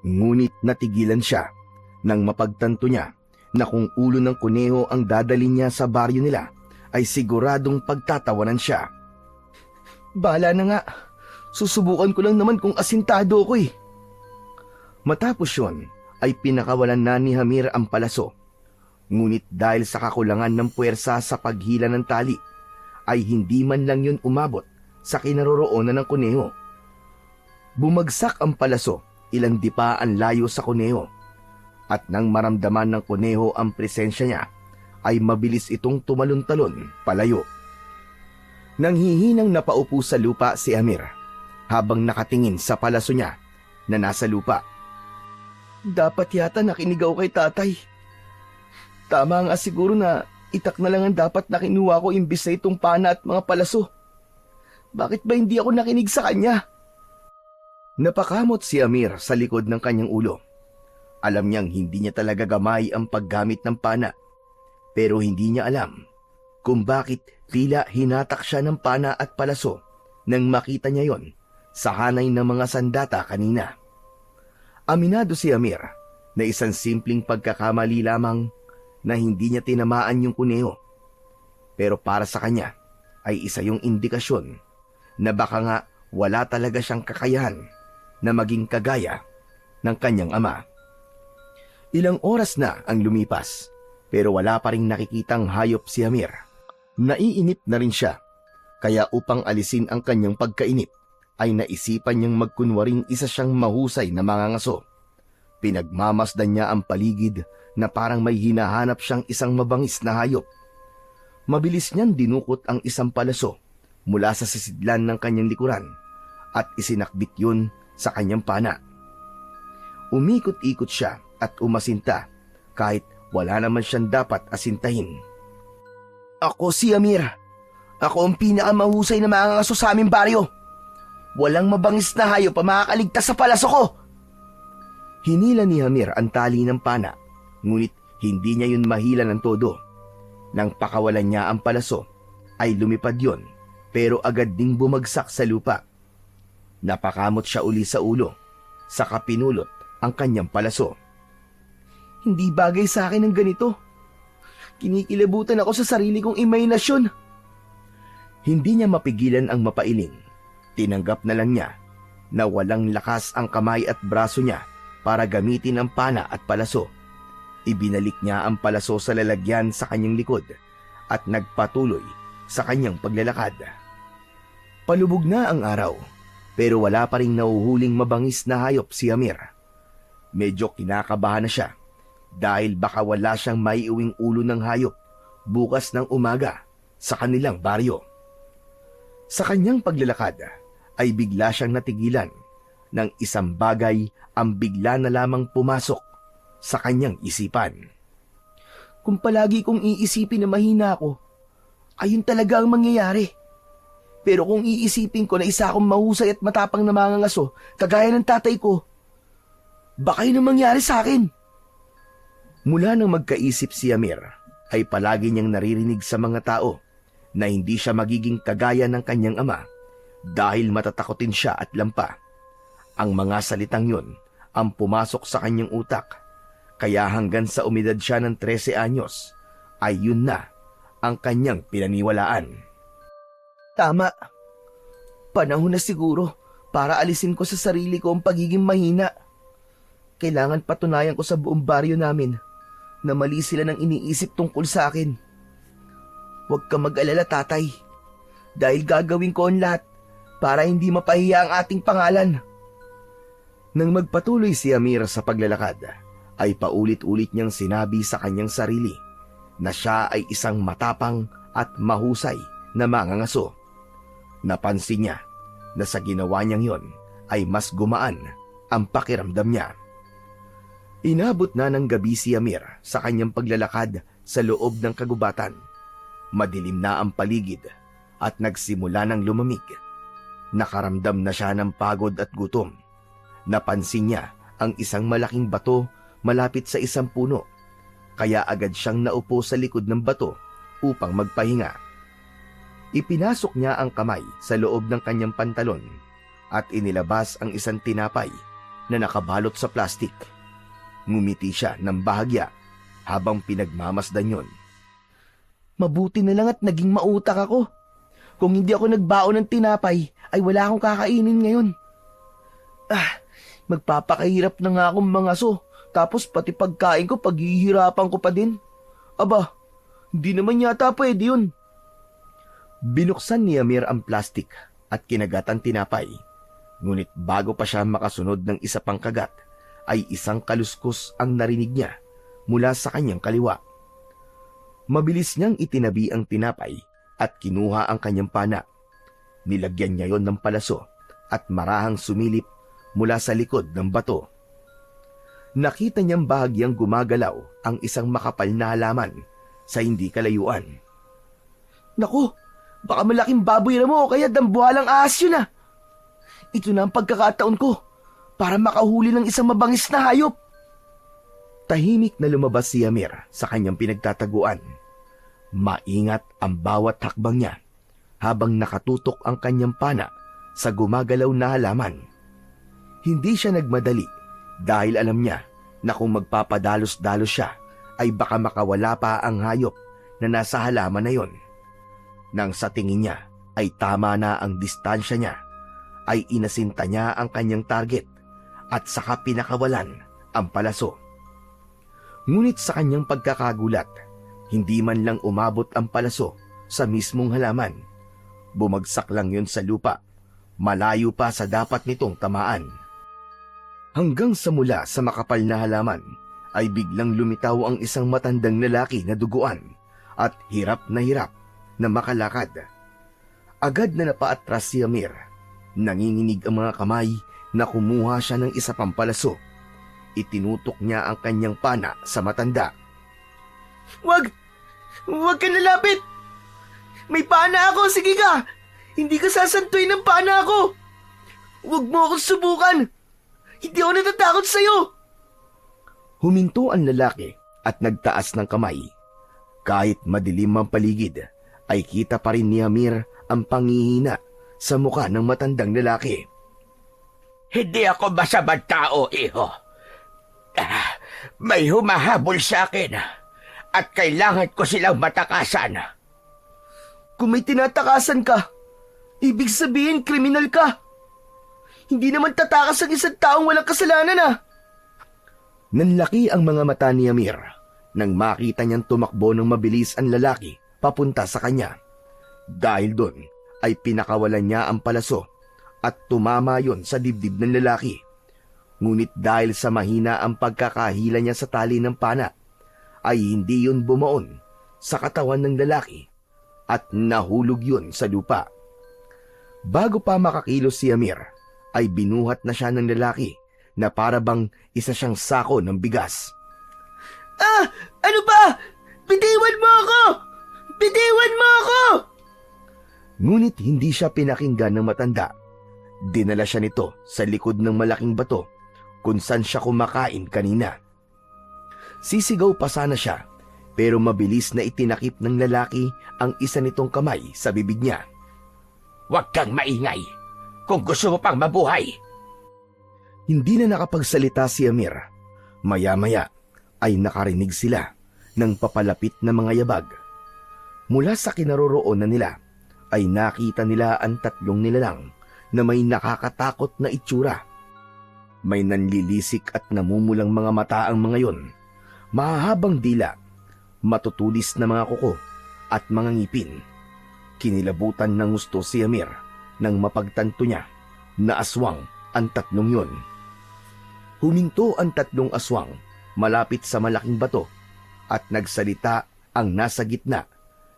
ngunit natigilan siya nang mapagtanto niya na kung ulo ng kuneho ang dadalhin niya sa baryo nila, ay siguradong pagtatawanan siya. Bahala na nga, susubukan ko lang naman kung asintado ko eh. Matapos yun, ay pinakawalan na ni Hamir ang palaso. Ngunit dahil sa kakulangan ng puwersa sa paghila ng tali, ay hindi man lang yun umabot sa kinaroroonan ng kuneho. Bumagsak ang palaso, ilang dipa ang layo sa kuneho. At nang maramdaman ng kuneho ang presensya niya, ay mabilis itong tumalon-talon palayo. Nanghihinang napaupo sa lupa si Hamir habang nakatingin sa palaso niya na nasa lupa. Dapat yata nakinig ako kay tatay. Tama nga siguro na itak na lang ang dapat na kinuha ko imbis na itong pana at mga palaso. Bakit ba hindi ako nakinig sa kanya? Napakamot si Hamir sa likod ng kanyang ulo. Alam niyang hindi niya talaga gamay ang paggamit ng pana. Pero hindi niya alam kung bakit tila hinatak siya ng pana at palaso nang makita niya yon sa hanay ng mga sandata kanina. Aminado si Hamir na isang simpleng pagkakamali lamang na hindi niya tinamaan yung kuneho. Pero para sa kanya ay isa yung indikasyon na baka nga wala talaga siyang kakayahan na maging kagaya ng kanyang ama. Ilang oras na ang lumipas pero wala pa ring nakikitang hayop si Hamir. Naiinip na rin siya, kaya upang alisin ang kanyang pagkainip ay naisipan niyang magkunwaring isa siyang mahusay na mangangaso. Pinagmamasdan niya ang paligid na parang may hinahanap siyang isang mabangis na hayop. Mabilis niyang dinukot ang isang palaso mula sa sisidlan ng kanyang likuran at isinakbit yun sa kanyang pana. Umikot-ikot siya at umasinta kahit wala naman siyang dapat asintahin. Ako si Amir. Ako ang pinakamahusay na mangangaso sa aming baryo. Walang mabangis na hayop ang makakaligtas sa palaso ko. Hinila ni Hamir ang tali ng pana, ngunit hindi niya yun mahila ng todo. Nang pakawalan niya ang palaso, ay lumipad yon, pero agad ding bumagsak sa lupa. Napakamot siya uli sa ulo, saka pinulot ang kanyang palaso. Hindi bagay sa akin ang ganito. Kinikilabutan ako sa sarili kong imahinasyon. Hindi niya mapigilan ang mapailing. Tinanggap na lang niya na walang lakas ang kamay at braso niya para gamitin ang pana at palaso. Ibinalik niya ang palaso sa lalagyan sa kanyang likod at nagpatuloy sa kanyang paglalakad. Palubog na ang araw, pero wala pa ring nahuhuling mabangis na hayop si Amir. Medyo kinakabahan na siya dahil baka wala siyang maiuwing ulo ng hayop bukas ng umaga sa kanilang baryo. Sa kanyang paglalakad ay bigla siyang natigilan ng isang bagay ang bigla na lamang pumasok sa kanyang isipan. Kung palagi kong iisipin na mahina ako, ayun talaga ang mangyayari. Pero kung iisipin ko na isa akong mahusay at matapang na mangangaso, kagaya ng tatay ko, baka yun ang mangyari sa akin. Mula nang magkaisip si Amir, ay palagi niyang naririnig sa mga tao na hindi siya magiging kagaya ng kanyang ama dahil matatakotin siya at lampa. Ang mga salitang yun ang pumasok sa kanyang utak, kaya hanggang sa umidad siya ng 13 anyos, ay yun na ang kanyang pinaniwalaan. Tama. Panahon na siguro para alisin ko sa sarili ko ang pagiging mahina. Kailangan patunayan ko sa buong baryo namin na mali sila ng iniisip tungkol sa akin. Huwag ka mag-alala, tatay. Dahil gagawin ko ang lahat para hindi mapahiya ang ating pangalan. Nang magpatuloy si Amir sa paglalakad, ay paulit-ulit niyang sinabi sa kanyang sarili na siya ay isang matapang at mahusay na mangangaso. Napansin niya na sa ginawa niyang yon ay mas gumaan ang pakiramdam niya. Inabot na ng gabi si Amir sa kanyang paglalakad sa loob ng kagubatan. Madilim na ang paligid at nagsimula ng lumamig. Nakaramdam na siya ng pagod at gutom. Napansin niya ang isang malaking bato malapit sa isang puno, kaya agad siyang naupo sa likod ng bato upang magpahinga. Ipinasok niya ang kamay sa loob ng kanyang pantalon at inilabas ang isang tinapay na nakabalot sa plastik. Ngumiti siya ng bahagya habang pinagmamasdan yon. Mabuti na lang at naging mautak ako. Kung hindi ako nagbaon ng tinapay, ay wala akong kakainin ngayon. Magpapakahirap na nga akong mangaso, tapos pati pagkain ko paghihirapan ko pa din. Aba, hindi naman yata pwede yun. Binuksan ni Amir ang plastik at kinagat ang tinapay. Ngunit bago pa siya makasunod ng isa pang kagat, ay isang kaluskos ang narinig niya mula sa kanyang kaliwa. Mabilis niyang itinabi ang tinapay at kinuha ang kanyang pana. Nilagyan niya yon ng palaso at marahang sumilip mula sa likod ng bato. Nakita niyang bahagyang gumagalaw ang isang makapal na halaman sa hindi kalayuan. Naku, baka malaking baboy na mo o kaya dambuhalang ahas yun ah. Ito na ang pagkakataon ko para makahuli ng isang mabangis na hayop. Tahimik na lumabas si Amir sa kanyang pinagtataguan. Maingat ang bawat hakbang niya habang nakatutok ang kanyang pana sa gumagalaw na halaman. Hindi siya nagmadali dahil alam niya na kung magpapadalos-dalos siya ay baka makawala pa ang hayop na nasa halaman na yon. Nang sa tingin niya ay tama na ang distansya niya, ay inasinta niya ang kanyang target at saka pinakawalan ang palaso. Ngunit sa kanyang pagkakagulat, hindi man lang umabot ang palaso sa mismong halaman. Bumagsak lang yun sa lupa, malayo pa sa dapat nitong tamaan. Hanggang sa mula sa makapal na halaman, ay biglang lumitaw ang isang matandang lalaki na duguan at hirap na makalakad. Agad na napaatras si Amir. Nanginginig ang mga kamay na kumuha siya ng isa pang palaso. Itinutok niya ang kanyang pana sa matanda. Wag! Wag ka nalapit! May pana ako, sige ka! Hindi ka sasantuin ng pana ako! Wag mo akong subukan! Hindi ako natatakot sa'yo! Huminto ang lalaki at nagtaas ng kamay. Kahit madilim ang paligid, ay kita pa rin ni Amir ang pangihina sa mukha ng matandang lalaki. Hindi ako masamang tao, iho. May humahabol sa akin at kailangan ko silang matakasan. Kung may tinatakasan ka, ibig sabihin kriminal ka. Hindi naman tatakas ang isang taong walang kasalanan ah. Nanlaki ang mga mata ni Amir nang makita niyang tumakbo ng mabilis ang lalaki papunta sa kanya. Dahil doon ay pinakawalan niya ang palaso at tumama yon sa dibdib ng lalaki. Ngunit dahil sa mahina ang pagkakahila niya sa tali ng pana, ay hindi yun bumaon sa katawan ng lalaki at nahulog yun sa lupa. Bago pa makakilos si Amir, ay binuhat na siya ng lalaki na para bang isa siyang sako ng bigas. Ah! Ano ba? Bitiwan mo ako! Bitiwan mo ako! Ngunit hindi siya pinakinggan ng matanda. Dinala siya nito sa likod ng malaking bato kung saan siya kumakain kanina. Sisigaw pa sana siya, pero mabilis na itinakip ng lalaki ang isa nitong kamay sa bibig niya. Huwag kang maingay kung gusto mo pang mabuhay. Hindi na nakapagsalita si Amir. Maya-maya ay nakarinig sila ng papalapit na mga yabag. Mula sa kinaroroonan nila ay nakita nila ang tatlong nilalang na may nakakatakot na itsura. May nanlilisik at namumulang mga mata ang mga yon. Mahahabang dila, matutulis na mga kuko at mga ngipin. Kinilabutan ng gusto si Amir nang mapagtanto niya na aswang ang tatlong yon. Huminto ang tatlong aswang malapit sa malaking bato at nagsalita ang nasa gitna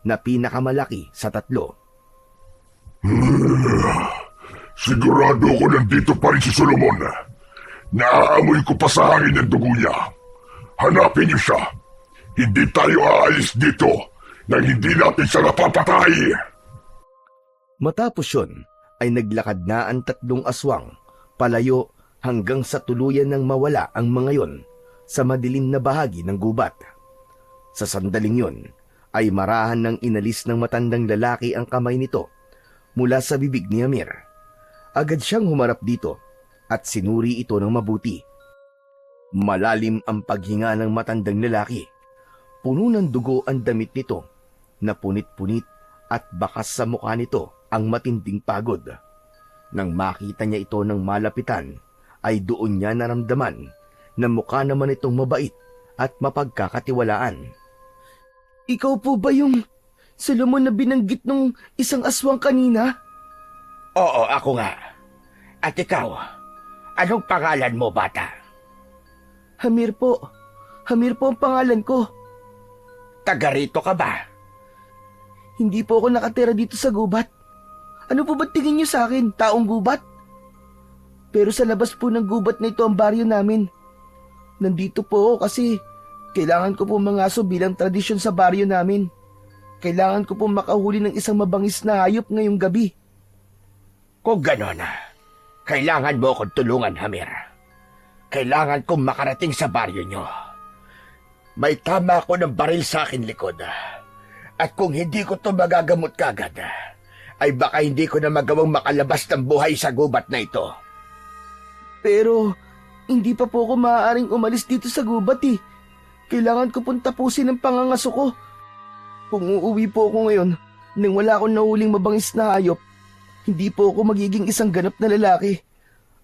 na pinakamalaki sa tatlo. Sigurado ko nandito pa rin si Solomon. Naaamoy ko pa sa hangin ang dugo niya. Hanapin niyo siya. Hindi tayo aalis dito nang hindi natin siya napapatay. Matapos yun, ay naglakad na ang tatlong aswang palayo hanggang sa tuluyan ng mawala ang mga yon sa madilim na bahagi ng gubat. Sa sandaling yon, ay marahan ng inalis ng matandang lalaki ang kamay nito mula sa bibig ni Amir. Agad siyang humarap dito at sinuri ito ng mabuti. Malalim ang paghinga ng matandang lalaki. Puno ng dugo ang damit nito na punit-punit at bakas sa mukha nito ang matinding pagod. Nang makita niya ito ng malapitan, ay doon niya naramdaman na mukha naman itong mabait at mapagkakatiwalaan. Ikaw po ba yung Solomon na binanggit nung isang aswang kanina? Oo, ako nga. At ikaw, anong pangalan mo, bata? Hamir po. Hamir po ang pangalan ko. Taga rito ka ba? Hindi po ako nakatira dito sa gubat. Ano po ba tingin niyo sa akin, taong gubat? Pero sa labas po ng gubat na ito ang baryo namin. Nandito po ako kasi kailangan ko po mangaso bilang tradisyon sa baryo namin. Kailangan ko po makahuli ng isang mabangis na hayop ngayong gabi. Kung gano'n, kailangan mo akong tulungan, Hamir. Kailangan kong makarating sa baryo nyo. May tama ako ng baril sa akin likod. At kung hindi ko to magagamot kagad, ay baka hindi ko na magawang makalabas ng buhay sa gubat na ito. Pero hindi pa po ako maaaring umalis dito sa gubat eh. Kailangan ko pong tapusin ang pangangaso ko. Kung uuwi po ako ngayon nang wala akong nahuling mabangis na hayop, hindi po ako magiging isang ganap na lalaki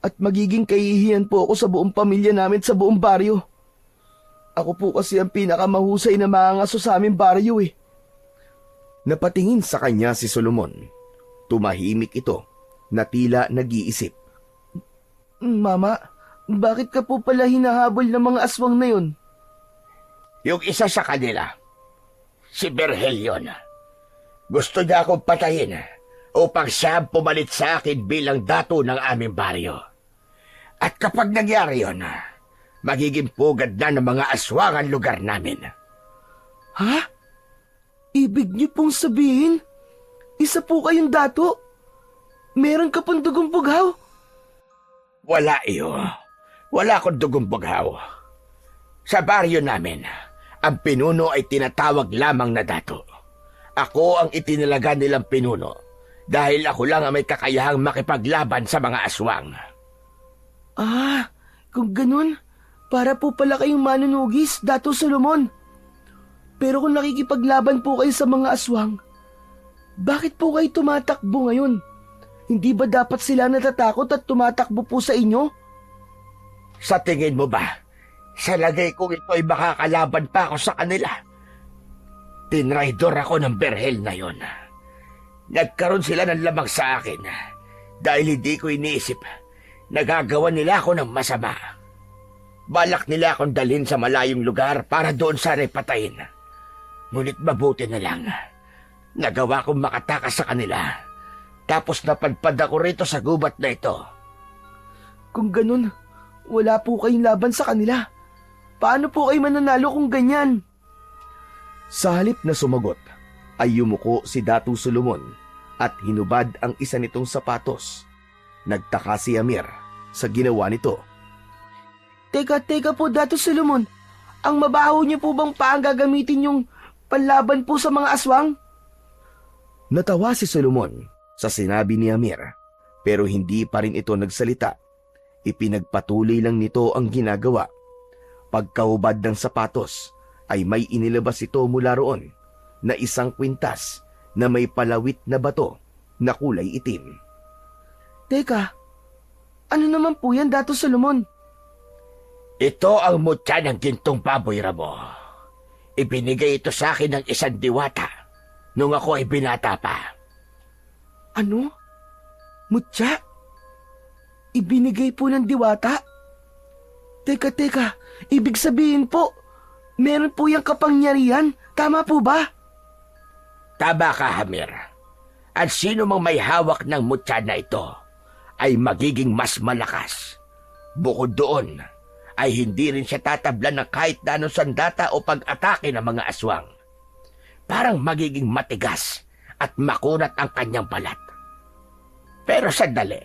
at magiging kahihiyan po ako sa buong pamilya namin sa buong baryo. Ako po kasi ang pinakamahusay na mangangaso sa aming baryo eh. Napatingin sa kanya si Solomon. Tumahimik ito na tila nag-iisip. Mama, bakit ka po pala hinahabol ng mga aswang na yun? Yung isa sa kanila, si Berhel yun. Gusto niya akong patayin upang siya ang pumalit sa akin bilang dato ng aming baryo. At kapag nangyari yon, magiging pugad na ng mga aswang ang lugar namin. Ha? Ibig niyo pong sabihin, isa po kayong dato? Meron ka pong dugong bughaw? Wala iyo. Wala akong dugong bughaw. Sa baryo namin, ang pinuno ay tinatawag lamang na dato. Ako ang itinalaga nilang pinuno dahil ako lang ang may kakayahang makipaglaban sa mga aswang. Ah, kung ganun, para po pala kayong manunugis, Dato Solomon. Pero kung nakikipaglaban po kayo sa mga aswang, bakit po kayo tumatakbo ngayon? Hindi ba dapat sila natatakot at tumatakbo po sa inyo? Sa tingin mo ba, sa lagay kong ito ay makakalaban pa ako sa kanila? Tinraidor ako ng berhel na yon. Nagkaroon sila ng lamang sa akin dahil hindi ko iniisip nagagawa nila ako ng masama. Balak nila akong dalhin sa malayong lugar para doon sana patayin. Ngunit mabuti na lang. Nagawa kong makatakas sa kanila. Tapos napadpad ako rito sa gubat na ito. Kung ganun, wala po kayong laban sa kanila. Paano po kayo mananalo kung ganyan? Sa halip na sumagot, ay yumuko si Dato Solomon at hinubad ang isa nitong sapatos. Nagtaka si Amir sa ginawa nito. Teka po, Dato Solomon. Ang mabaho niyo po bang paang gagamitin yung panlaban po sa mga aswang? Natawa si Solomon sa sinabi ni Amir, pero hindi pa rin ito nagsalita. Ipinagpatuloy lang nito ang ginagawa. Pagkahubad ng sapatos, ay may inilabas ito mula roon na isang kwintas na may palawit na bato na kulay itim. Teka, ano naman po yan, Dato Solomon? Ito ang mutya ng gintong baboy, Ramo. Ibinigay ito sa akin ng isang diwata nung ako ay binata pa. Ano? Mutya? Ibinigay po ng diwata? Teka, ibig sabihin po, meron po yung kapangyarihan, tama po ba? Tama ka, Hamir. At sino mang may hawak ng mutya na ito ay magiging mas malakas. Bukod doon, ay hindi rin siya tatablan ng kahit na anong sandata o pag-atake ng mga aswang. Parang magiging matigas at makunat ang kanyang balat. Pero sandali,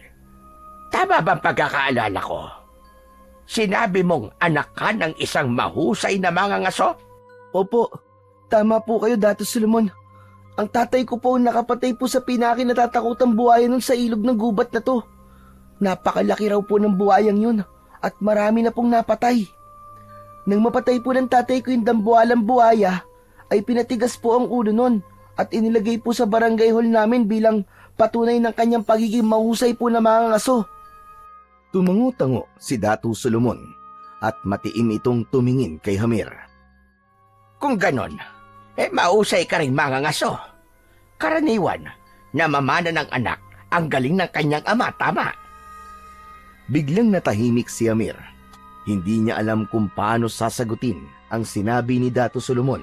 tama bang pagkakaalala ko? Sinabi mong anak ka ng isang mahusay na mangangaso? Opo, tama po kayo, Dato Solomon. Ang tatay ko po nakapatay po sa pinakinatatakutang buhaya nun sa ilog ng gubat na to. Napakalaki raw po ng buhayang yun at marami na pong napatay. Nang mapatay po ng tatay ko yung dambuhalang buhaya, ay pinatigas po ang ulo nun at inilagay po sa barangay hall namin bilang patunay ng kanyang pagiging mahusay po na mangangaso. Tumango-tango si Dato Solomon at matiim itong tumingin kay Hamir. Kung ganon, mahusay ka rin mangangaso. Karaniwan, namamana ng anak ang galing ng kanyang ama, tama? Biglang natahimik si Amir. Hindi niya alam kung paano sasagutin ang sinabi ni Dato Solomon.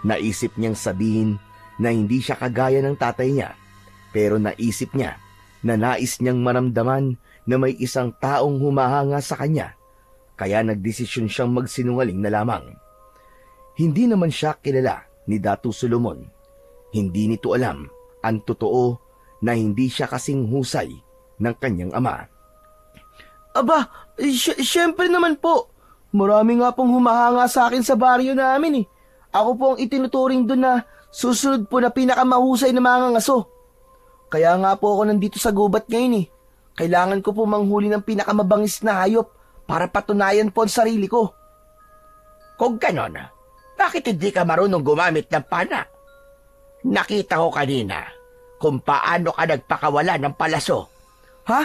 Naisip niyang sabihin na hindi siya kagaya ng tatay niya, pero naisip niya na nais niyang maramdaman na may isang taong humahanga sa kanya, kaya nagdesisyon siyang magsinungaling na lamang. Hindi naman siya kilala ni Dato Solomon. Hindi nito alam ang totoo na hindi siya kasing husay ng kanyang ama. Aba, syempre naman po. Marami nga pong humahanga sa akin sa baryo namin eh. Ako po ang itinuturing doon na susunod po na pinakamahusay na mangangaso. Kaya nga po ako nandito sa gubat ngayon eh. Kailangan ko po manghuli ng pinakamabangis na hayop para patunayan po ang sarili ko. Kung ganon, bakit hindi ka marunong gumamit ng pana? Nakita ko kanina kung paano ka nagpakawala ng palaso. Ha?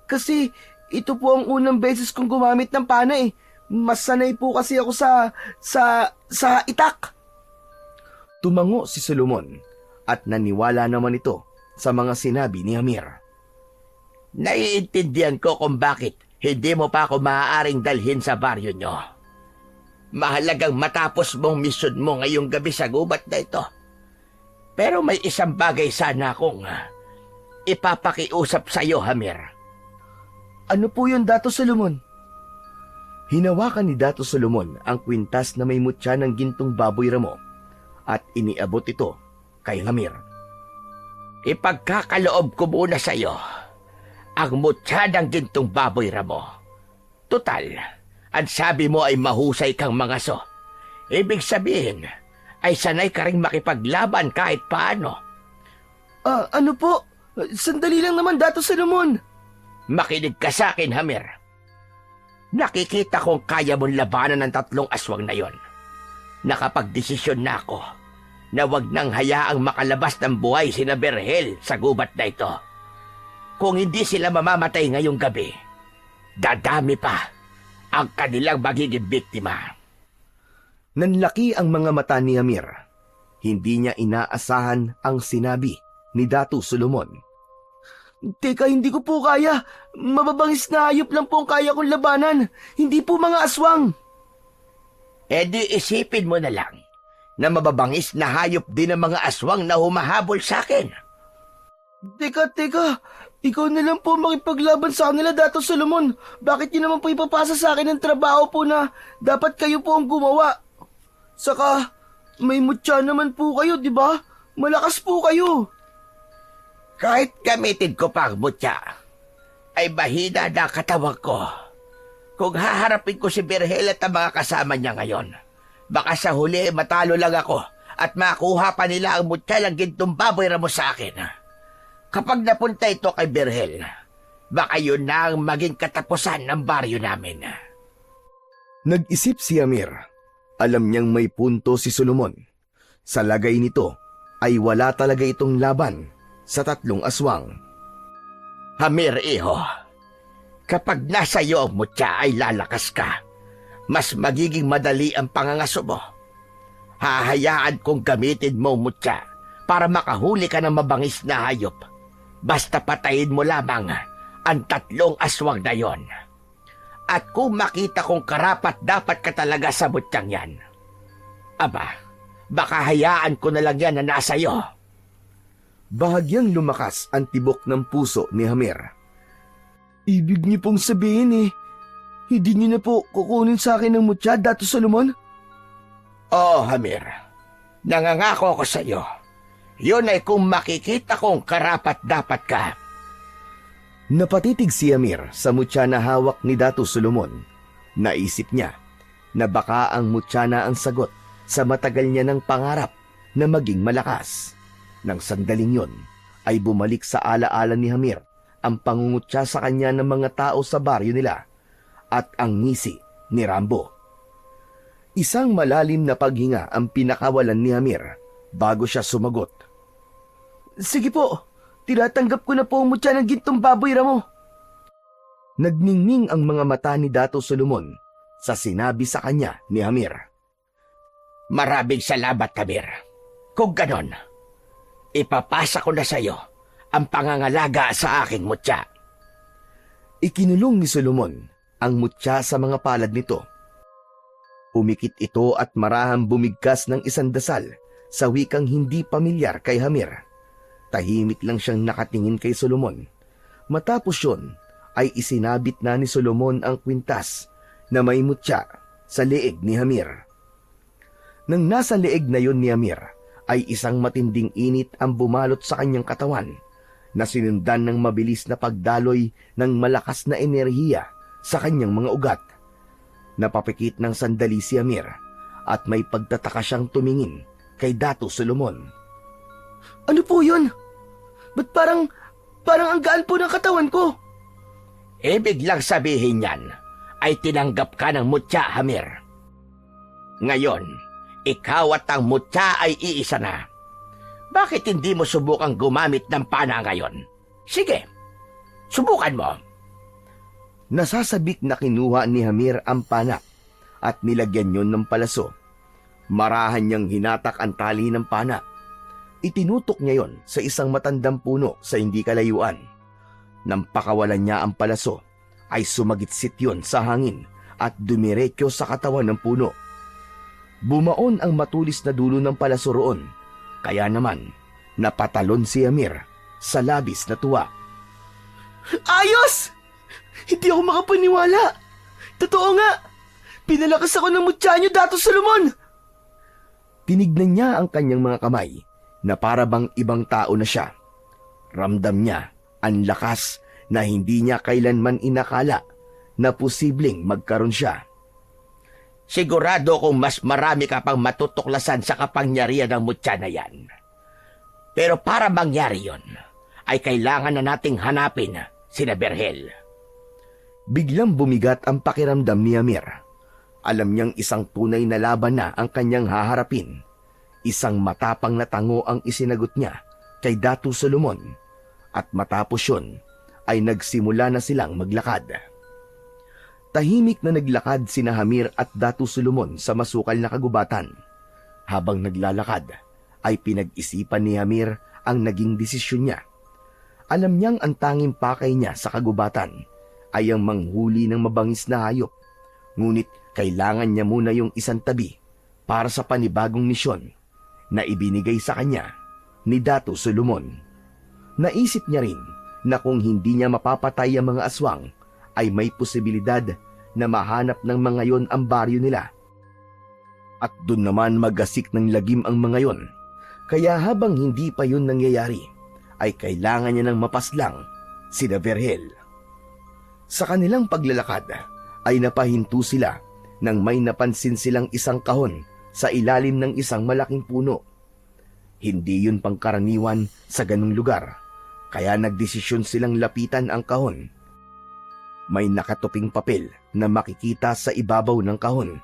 Kasi ito po ang unang beses kong gumamit ng pana eh. Mas sanay po kasi ako sa itak. Tumango si Solomon at naniwala naman ito sa mga sinabi ni Amir. Naiintindihan ko kung bakit hindi mo pa ako maaaring dalhin sa baryo nyo. Mahalagang matapos mong misyon mo ngayong gabi sa gubat na ito. Pero may isang bagay sana akong ipapakiusap sa iyo, Hamir. Ano po yun, Dato Solomon? Hinawakan ni Dato Solomon ang kwintas na may mutya ng gintong baboy ramo at iniabot ito kay Hamir. Ipagkakaloob ko muna sa iyo ang mutya ng gintong baboy ramo. Tutal, ang sabi mo ay mahusay kang mangaso. Ibig sabihin, ay sanay ka ring makipaglaban kahit paano. Ano po? Sandali lang naman, Dato Solomon. Makinig ka sa akin, Hamir. Nakikita kong kaya mong labanan ng 3 aswang na yon. Nakapagdesisyon na ako na wag nang hayaang makalabas ng buhay sina Berhel sa gubat na ito. Kung hindi sila mamamatay ngayong gabi, dadami pa ang kanilang magiging biktima. Nanlaki ang mga mata ni Hamir. Hindi niya inaasahan ang sinabi ni Dato Solomon. Teka, hindi ko po kaya. Mababangis na hayop lang po ang kaya kong labanan. Hindi po mga aswang. E di isipin mo na lang na mababangis na hayop din ang mga aswang na humahabol sa akin. Teka. Ikaw na lang po makipaglaban sa kanila, Dato Solomon. Bakit niyo naman po ipapasa sa akin ng trabaho po na dapat kayo po ang gumawa? Saka, may mutya naman po kayo, di ba? Malakas po kayo. Kahit gamitin ko pa ang mutya, ay mahina na katawan ko. Kung haharapin ko si Berhel at ang mga kasama niya ngayon, baka sa huli matalo lang ako at makuha pa nila ang mutya ng gintong baboy ramo sa akin. Kapag napunta ito kay Berhel, baka yun na ang maging katapusan ng baryo namin. Nag-isip si Hamir. Alam niyang may punto si Solomon. Sa lagay nito ay wala talaga itong laban sa 3 aswang. Hamir, iho, kapag nasa iyo ang mutya ay lalakas ka, mas magiging madali ang pangangaso mo. Hahayaan kong gamitin mo mutya para makahuli ka ng mabangis na hayop. Basta patayin mo lamang ang 3 aswang na yon. At kung makita kong karapat dapat ka talaga sa mutyang yan, aba, baka hayaan ko na lang yan na nasa iyo. Bahagyang lumakas ang tibok ng puso ni Hamir. Ibig niyo pong sabihin hindi niyo na po kukunin sa akin ng mutya, Dato Solomon? Oo, Hamir. Nangangako ko sa iyo. Yun ay kung makikita kong karapat-dapat ka. Napatitig si Hamir sa mutya na hawak ni Dato Solomon. Naisip niya na baka ang mutya na ang sagot sa matagal niya ng pangarap na maging malakas. Nang sandaling yon, ay bumalik sa alaala ni Hamir ang pangungutya sa kanya ng mga tao sa baryo nila at ang ngisi ni Rambo. Isang malalim na paghinga ang pinakawalan ni Hamir bago siya sumagot. Sige po, tinatanggap ko na po ang mutya ng gintong baboy ramo. Nagningning ang mga mata ni Dato Solomon sa sinabi sa kanya ni Hamir. Maraming salamat, Hamir. Kung ganon, ipapasa ko na sa iyo ang pangangalaga sa aking mutya. Ikinulong ni Solomon ang mutya sa mga palad nito. Umikit ito at marahang bumigkas ng isang dasal sa wikang hindi pamilyar kay Hamir. Tahimik lang siyang nakatingin kay Solomon. Matapos yun, ay isinabit na ni Solomon ang kwintas na may mutya sa leeg ni Hamir. Nang nasa leeg na yon ni Hamir, ay isang matinding init ang bumalot sa kanyang katawan na sinundan ng mabilis na pagdaloy ng malakas na enerhiya sa kanyang mga ugat. Napapikit ng sandali si Hamir at may pagtataka siyang tumingin kay Dato Solomon. Ano po yun? Ba't parang ang gaan po ng katawan ko? Ibig lang sabihin yan ay tinanggap ka ng mutya, Hamir. Ngayon, ikaw at ang mutya ay iisa na. Bakit hindi mo subukang gumamit ng pana ngayon? Sige, subukan mo. Nasasabik na kinuha ni Hamir ang pana at nilagyan yon ng palaso. Marahan niyang hinatak ang tali ng pana. Itinutok niya yon sa isang matandang puno sa hindi kalayuan. Nang pakawalan niya ang palaso, ay sumagitsit yon sa hangin at dumiretso sa katawan ng puno. Bumaon ang matulis na dulo ng palaso roon, kaya naman Napatalon si Hamir sa labis na tuwa. Ayos! Hindi ako makapaniwala. Totoo nga. Pinalakas ako ng mutya niyo, Dato Solomon. Tinignan niya ang kanyang mga kamay na para bang ibang tao na siya. Ramdam niya ang lakas na hindi niya kailanman inakala na posibleng magkaroon siya. Sigurado kung mas marami ka pang matutuklasan sa kapangyarihan ng mutya na yan. Pero para mangyari yon, ay kailangan na nating hanapin sina Berhel. Biglang bumigat ang pakiramdam ni Hamir. Alam niyang isang tunay na laban na ang kanyang haharapin. Isang matapang na tango ang isinagot niya kay Dato Solomon. At matapos yun, ay nagsimula na silang maglakad. Tahimik na naglakad sina Hamir at Dato Solomon sa masukal na kagubatan. Habang naglalakad, ay pinag-isipan ni Hamir ang naging desisyon niya. Alam niyang ang tanging pakay niya sa kagubatan ay ang manghuli ng mabangis na hayop. Ngunit kailangan niya muna yung isang tabi para sa panibagong misyon na ibinigay sa kanya ni Dato Solomon. Naisip niya rin na kung hindi niya mapapatay ang mga aswang, ay may posibilidad na mahanap ng mga yon ang baryo nila. At doon naman magasik ng lagim ang mga yon. Kaya habang hindi pa yun nangyayari, ay kailangan niya ng mapaslang sina Berhel. Sa kanilang paglalakad, ay napahinto sila nang may napansin silang isang kahon sa ilalim ng isang malaking puno. Hindi yun pangkaraniwan sa ganung lugar, kaya nagdesisyon silang lapitan ang kahon. May nakatuping papel na makikita sa ibabaw ng kahon.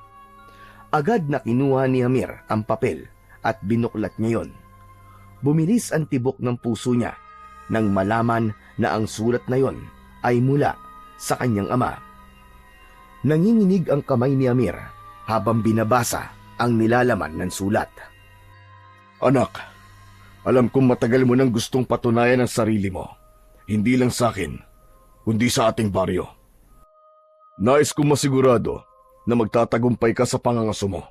Agad na kinuha ni Hamir ang papel at binuklat niya yon. Bumilis ang tibok ng puso niya nang malaman na ang sulat na yon ay mula sa kanyang ama. Nanginginig ang kamay ni Hamir habang binabasa ang nilalaman ng sulat. Anak, alam kong matagal mo nang gustong patunayan ang sarili mo. Hindi lang sa akin, kundi sa ating baryo. Nais kong masigurado na magtatagumpay ka sa pangangaso mo.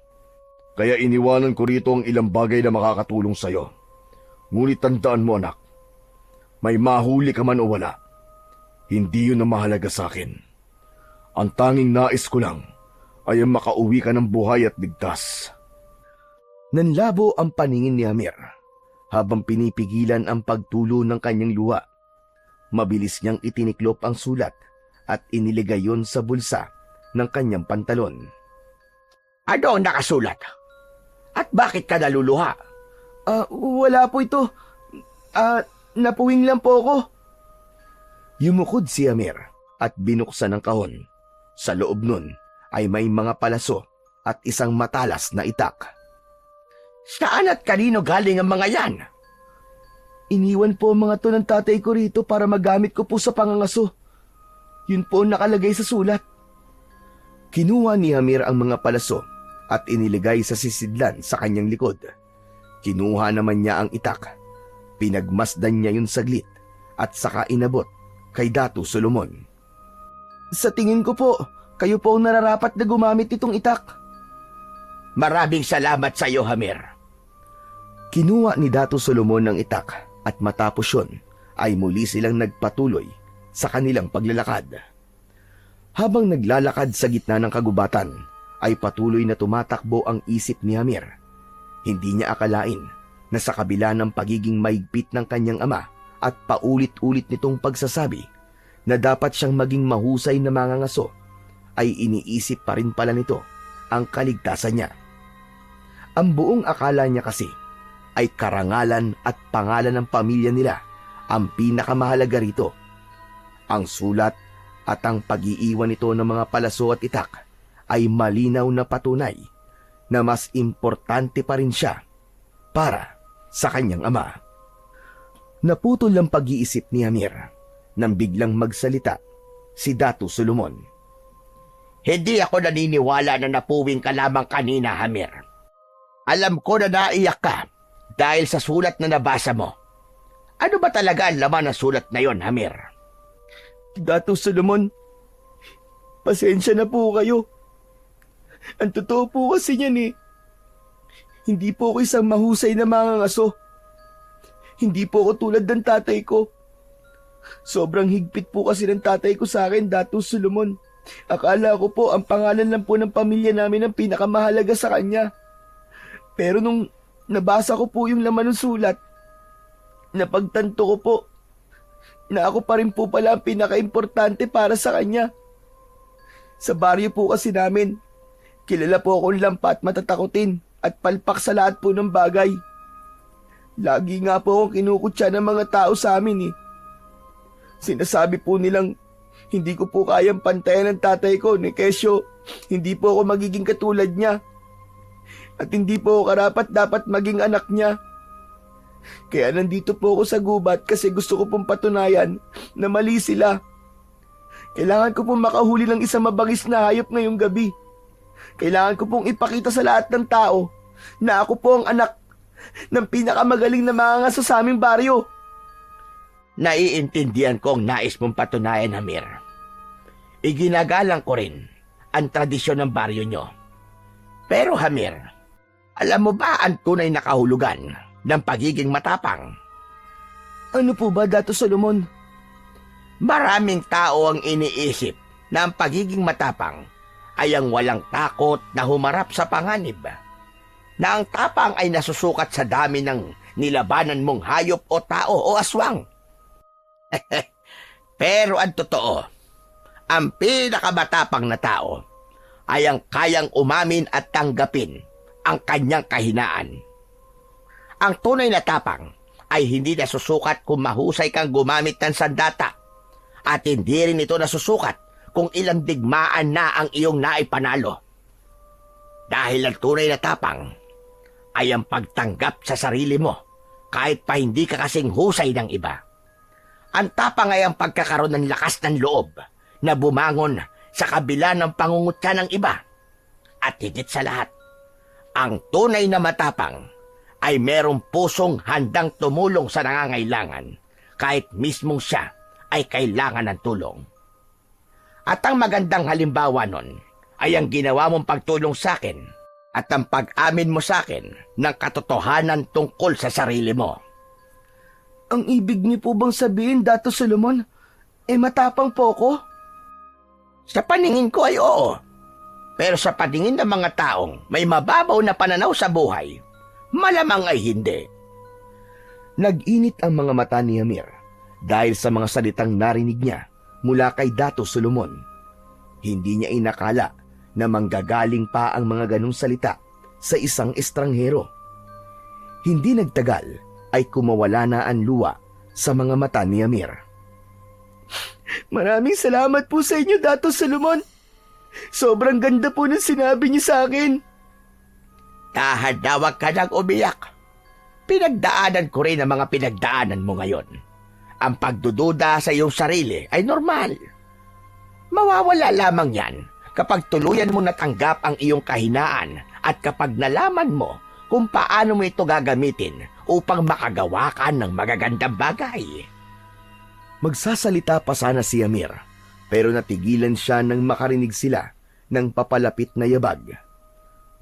Kaya iniwanan ko rito ang ilang bagay na makakatulong sa'yo. Ngunit tandaan mo, anak, may mahuli ka man o wala, hindi yun ang mahalaga sa akin. Ang tanging nais ko lang ay ang makauwi ka ng buhay at ligtas. Nanlabo ang paningin ni Hamir habang pinipigilan ang pagtulo ng kanyang luha. Mabilis niyang itiniklop ang sulat at iniligay yon sa bulsa ng kanyang pantalon. Ano ang nakasulat? At bakit ka naluluha? Wala po ito. Napuwing lang po ako. Yumukod si Hamir at binuksan ang kahon. Sa loob nun ay may mga palaso at isang matalas na itak. Saan at kanino galing ang mga yan? Iniwan po ang mga to ng tatay ko rito para magamit ko po sa pangangaso. Yun po ang nakalagay sa sulat. Kinuha ni Hamir ang mga palaso at iniligay sa sisidlan sa kanyang likod. Kinuha naman niya ang itak. Pinagmasdan niya yun saglit at saka inabot kay Dato Solomon. Sa tingin ko po, kayo po ang nararapat na gumamit itong itak. Maraming salamat sa iyo, Hamir. Kinuha ni Dato Solomon ang itak at matapos yun ay muli silang nagpatuloy sa kanilang paglalakad. Habang naglalakad sa gitna ng kagubatan, ay patuloy na tumatakbo ang isip ni Hamir. Hindi niya akalain na sa kabila ng pagiging maigpit ng kanyang ama at paulit-ulit nitong pagsasabi na dapat siyang maging mahusay na mangangaso, ay iniisip pa rin pala nito ang kaligtasan niya. Ang buong akala niya kasi ay karangalan at pangalan ng pamilya nila ang pinakamahalaga rito. Ang sulat at ang pag-iiwan nito ng mga palaso at itak ay malinaw na patunay na mas importante pa rin siya para sa kanyang ama. Naputol ang pag-iisip ni Hamir nang biglang magsalita si Dato Solomon. Hindi ako naniniwala na napuwing ka lamang kanina, Hamir. Alam ko na naiyak ka dahil sa sulat na nabasa mo. Ano ba talaga ang laman ng sulat na yon, Hamir? Dato Solomon, pasensya na po kayo. Ang totoo po kasi niyan hindi po ako isang mahusay na mangangaso. Hindi po ako tulad ng tatay ko. Sobrang higpit po kasi ng tatay ko sa akin, Dato Solomon. Akala ko po ang pangalan lang po ng pamilya namin ang pinakamahalaga sa kanya. Pero nung nabasa ko po yung laman ng sulat, napagtanto ko po na ako pa rin po pala ang pinaka-importante para sa kanya. Sa baryo po kasi namin, kilala po akong lampa at matatakutin at palpak sa lahat po ng bagay. Lagi nga po akong kinukutya ng mga tao sa amin eh. Sinasabi po nilang hindi ko po kayang pantayan ng tatay ko ni Kesyo. Hindi po ako magiging katulad niya. At hindi po ako karapat dapat maging anak niya. Kaya nandito po ako sa gubat kasi gusto ko pong patunayan na mali sila. Kailangan ko pong makahuli ng isang mabangis na hayop ngayong gabi. Kailangan ko pong ipakita sa lahat ng tao na ako po ang anak ng pinakamagaling na mangangaso sa aming baryo. Naiintindihan ko ang nais mong patunayan, Hamir. Iginagalang ko rin ang tradisyon ng baryo nyo. Pero Hamir, alam mo ba ang tunay na kahulugan ng pagiging matapang? Ano po ba, Dato Solomon? Maraming tao ang iniisip na ang pagiging matapang ay ang walang takot na humarap sa panganib. Na ang tapang ay nasusukat sa dami ng nilabanan mong hayop o tao o aswang. Pero ang totoo, ang pinakamatapang na tao ay ang kayang umamin at tanggapin ang kanyang kahinaan. Ang tunay na tapang ay hindi nasusukat kung mahusay kang gumamit ng sandata at hindi rin ito nasusukat kung ilang digmaan na ang iyong naipanalo. Dahil ang tunay na tapang ay ang pagtanggap sa sarili mo kahit pa hindi ka kasing husay ng iba. Ang tapang ay ang pagkakaroon ng lakas ng loob na bumangon sa kabila ng pangungutya ng iba. At higit sa lahat, ang tunay na matapang ay merong pusong handang tumulong sa nangangailangan kahit mismong siya ay kailangan ng tulong. At ang magandang halimbawa nun ay ang ginawa mong pagtulong sa akin at ang pag-amin mo sa akin ng katotohanan tungkol sa sarili mo. Ang ibig niyo po bang sabihin, Dato Solomon, matapang po ako? Sa paningin ko ay oo. Pero sa paningin ng mga taong may mababaw na pananaw sa buhay, malamang ay hindi. Nag-init ang mga mata ni Hamir dahil sa mga salitang narinig niya mula kay Dato Solomon. Hindi niya inakala na manggagaling pa ang mga ganong salita sa isang estranghero. Hindi nagtagal ay kumawala na ang luha sa mga mata ni Hamir. Maraming salamat po sa inyo, Dato Solomon. Sobrang ganda po ng sinabi niyo sa akin. Tahadawag ka nang umiyak. Pinagdaanan ko rin ang mga pinagdaanan mo ngayon. Ang pagdududa sa iyong sarili ay normal. Mawawala lamang yan kapag tuluyan mo natanggap ang iyong kahinaan at kapag nalaman mo kung paano mo ito gagamitin upang makagawa ka ng magagandang bagay. Magsasalita pa sana si Hamir, pero natigilan siya nang makarinig sila ng papalapit na yabag.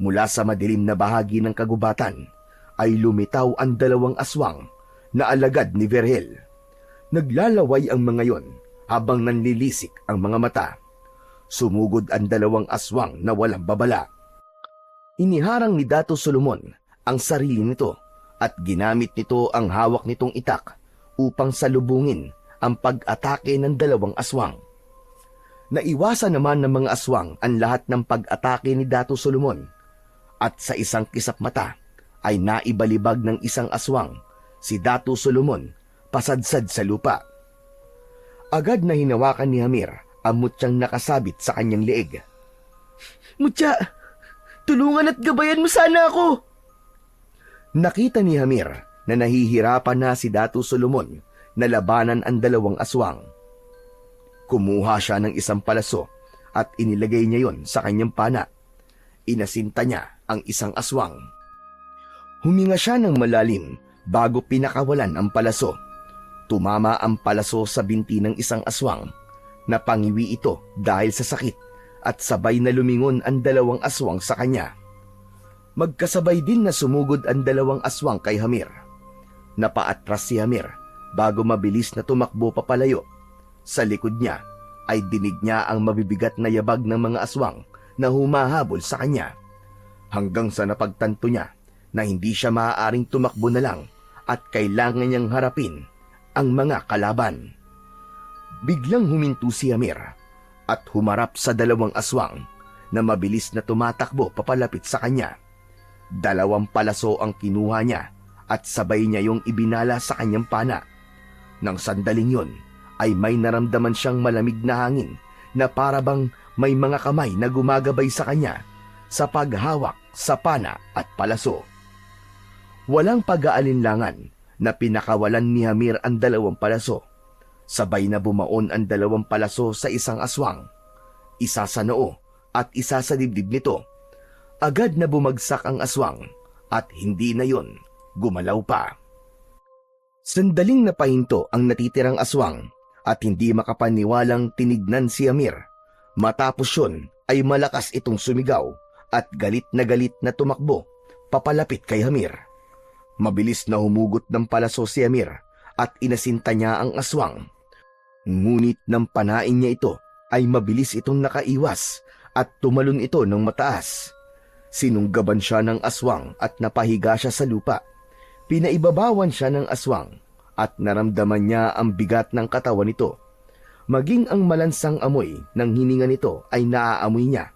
Mula sa madilim na bahagi ng kagubatan ay lumitaw ang dalawang aswang na alagad ni Verhel. Naglalaway ang mga yon habang nanlilisik ang mga mata. Sumugod ang dalawang aswang na walang babala. Iniharang ni Dato Solomon ang sarili nito at ginamit nito ang hawak nitong itak upang salubungin ang pag-atake ng dalawang aswang. Naiwasan naman ng mga aswang ang lahat ng pag-atake ni Dato Solomon at sa isang kisap mata ay naibalibag ng isang aswang si Dato Solomon pasadsad sa lupa. Agad na hinawakan ni Hamir ang mutyang nakasabit sa kanyang leeg. Mutya, tulungan at gabayan mo sana ako. Nakita ni Hamir na nahihirapan na si Dato Solomon na labanan ang dalawang aswang. Kumuha siya ng isang palaso at inilagay niya yon sa kanyang pana. Inasinta niya ang isang aswang. Huminga siya ng malalim bago pinakawalan ang palaso. Tumama ang palaso sa binti ng isang aswang. Napangiwi ito dahil sa sakit at sabay na lumingon ang dalawang aswang sa kanya. Magkasabay din na sumugod ang dalawang aswang kay Hamir. Napaatras si Hamir bago mabilis na tumakbo papalayo. Sa likod niya ay dinig niya ang mabibigat na yabag ng mga aswang na humahabol sa kanya. Hanggang sa napagtanto niya na hindi siya maaaring tumakbo na lang at kailangan niyang harapin ang mga kalaban. Biglang huminto si Hamir at humarap sa dalawang aswang na mabilis na tumatakbo papalapit sa kanya. 2 palaso ang kinuha niya at sabay niya yung ibinala sa kanyang pana. Nang sandaling yon ay may naramdaman siyang malamig na hangin na parabang may mga kamay na gumagabay sa kanya sa paghawak sa pana at palaso. Walang pag-aalinlangan na pinakawalan ni Hamir ang 2 palaso. Sabay na bumaon ang 2 palaso sa isang aswang, isa sa noo at isa sa dibdib nito. Agad na bumagsak ang aswang at hindi na yon gumalaw pa. Sandaling napahinto ang natitirang aswang at hindi makapaniwalang tinignan si Hamir. Matapos yun ay malakas itong sumigaw at galit na tumakbo papalapit kay Hamir. Mabilis na humugot ng palaso si Hamir at inasinta niya ang aswang. Ngunit nang panain niya ito ay mabilis itong nakaiwas at tumalon ito ng mataas. Sinunggaban siya ng aswang at napahiga siya sa lupa. Pinaibabawan siya ng aswang at naramdaman niya ang bigat ng katawan nito. Maging ang malansang amoy ng hininga nito ay naaamoy niya.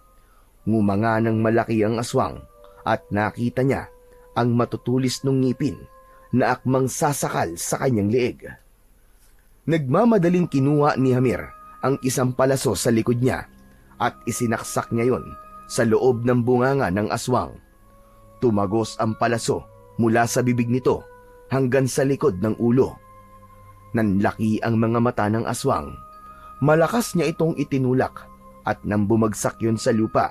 Ngumanga ng malaki ang aswang at nakita niya ang matutulis ng ngipin na akmang sasakal sa kanyang leeg. Nagmamadaling kinuha ni Hamir ang isang palaso sa likod niya at isinaksak niya yon sa loob ng bunganga ng aswang. Tumagos ang palaso mula sa bibig nito hanggang sa likod ng ulo. Nanlaki ang mga mata ng aswang. Malakas niya itong itinulak at nang bumagsak yon sa lupa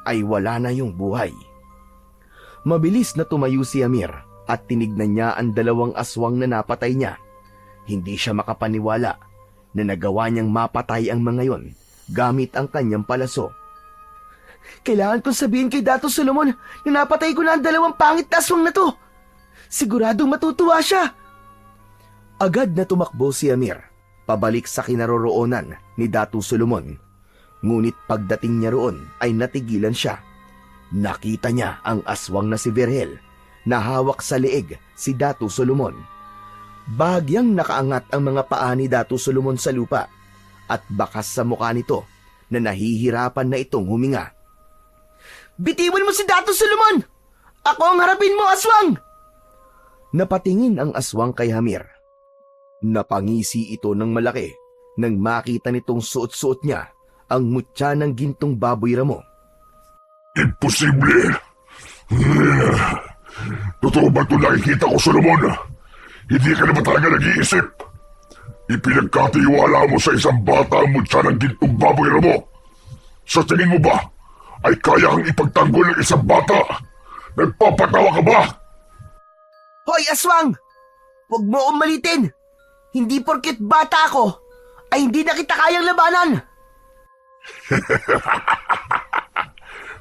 ay wala na yung buhay. Mabilis na tumayo si Hamir at tinignan niya ang 2 aswang na napatay niya. Hindi siya makapaniwala na nagawa niyang mapatay ang mga yon gamit ang kanyang palaso. Kailangan kong sabihin kay Dato Solomon na napatay ko na ang 2 pangit na aswang na to. Siguradong matutuwa siya. Agad na tumakbo si Hamir pabalik sa kinaroroonan ni Dato Solomon. Ngunit pagdating niya roon ay natigilan siya. Nakita niya ang aswang na si Virgel na hawak sa leeg si Dato Solomon. Bahagyang nakaangat ang mga paa ni Dato Solomon sa lupa at bakas sa mukha nito na nahihirapan na itong huminga. Bitiwan mo si Dato Solomon! Ako ang harapin mo, aswang! Napatingin ang aswang kay Hamir. Napangisi ito ng malaki nang makita nitong suot-suot niya ang mutya ng gintong baboy ramo. Imposible! Totoo ba ito nakikita ko, Solomon? Hindi ka na ba talaga nag-iisip? Ipinagkatiwala mo sa isang bata ang mutya ng gintong baboy ramo. Sa tingin mo ba ay kaya kang ipagtanggol ng isang bata? Nagpapatawa ka ba? Hoy, aswang! Huwag mo akong malitin! Hindi porket bata ako, ay hindi na kita kayang labanan!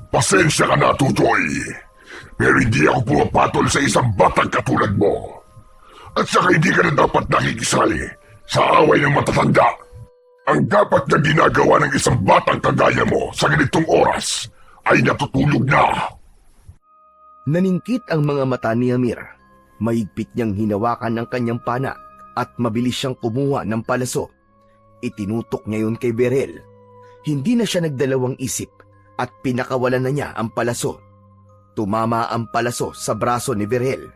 Pasensya ka na, Tutoy. Pero hindi ako pumapatol sa isang batang katulad mo. At saka hindi ka na dapat nakikisali sa away ng matatanda. Ang dapat na ginagawa ng isang batang kagaya mo sa ganitong oras ay natutulog na. Naningkit ang mga mata ni Hamir. Mahigpit niyang hinawakan ang kanyang pana at mabilis siyang kumuha ng palaso. Itinutok niya yun kay Virgel. Hindi na siya nagdalawang isip at pinakawalan na niya ang palaso. Tumama ang palaso sa braso ni Virgel.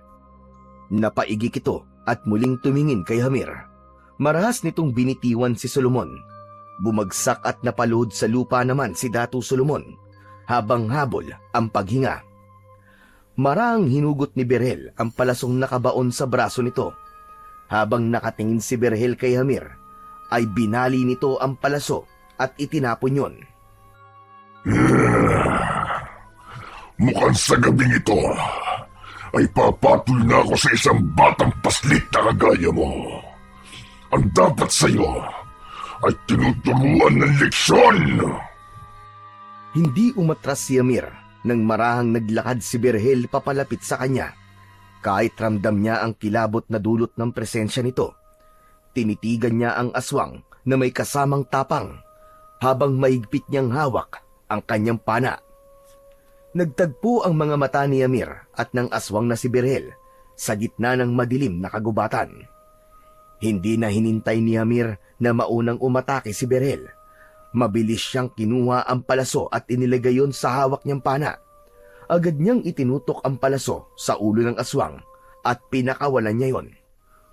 Napaigik ito at muling tumingin kay Hamir. Marahas nitong binitiwan si Solomon. Bumagsak at napaluhod sa lupa naman si Dato Solomon habang habol ang paghinga. Marang hinugot ni Virgel ang palasong nakabaon sa braso nito. Habang nakatingin si Virgel kay Hamir, ay binali nito ang palaso at itinapon yon. Mukhang sa gabing ito ay papatol na ako sa isang batang paslit na kagaya mo. Ang dapat sa'yo ay tinuturuan ng leksyon. Hindi umatras si Hamir nang marahang naglakad si Virgel papalapit sa kanya. Kahit ramdam niya ang kilabot na dulot ng presensya nito, tinitigan niya ang aswang na may kasamang tapang habang mahigpit niyang hawak ang kanyang pana. Nagtagpo ang mga mata ni Amir at ng aswang na si Berhel sa gitna ng madilim na kagubatan. Hindi na hinintay ni Amir na maunang umatake si Berhel. Mabilis siyang kinuha ang palaso at inilagay yon sa hawak niyang pana. Agad niyang itinutok ang palaso sa ulo ng aswang at pinakawalan niya yon.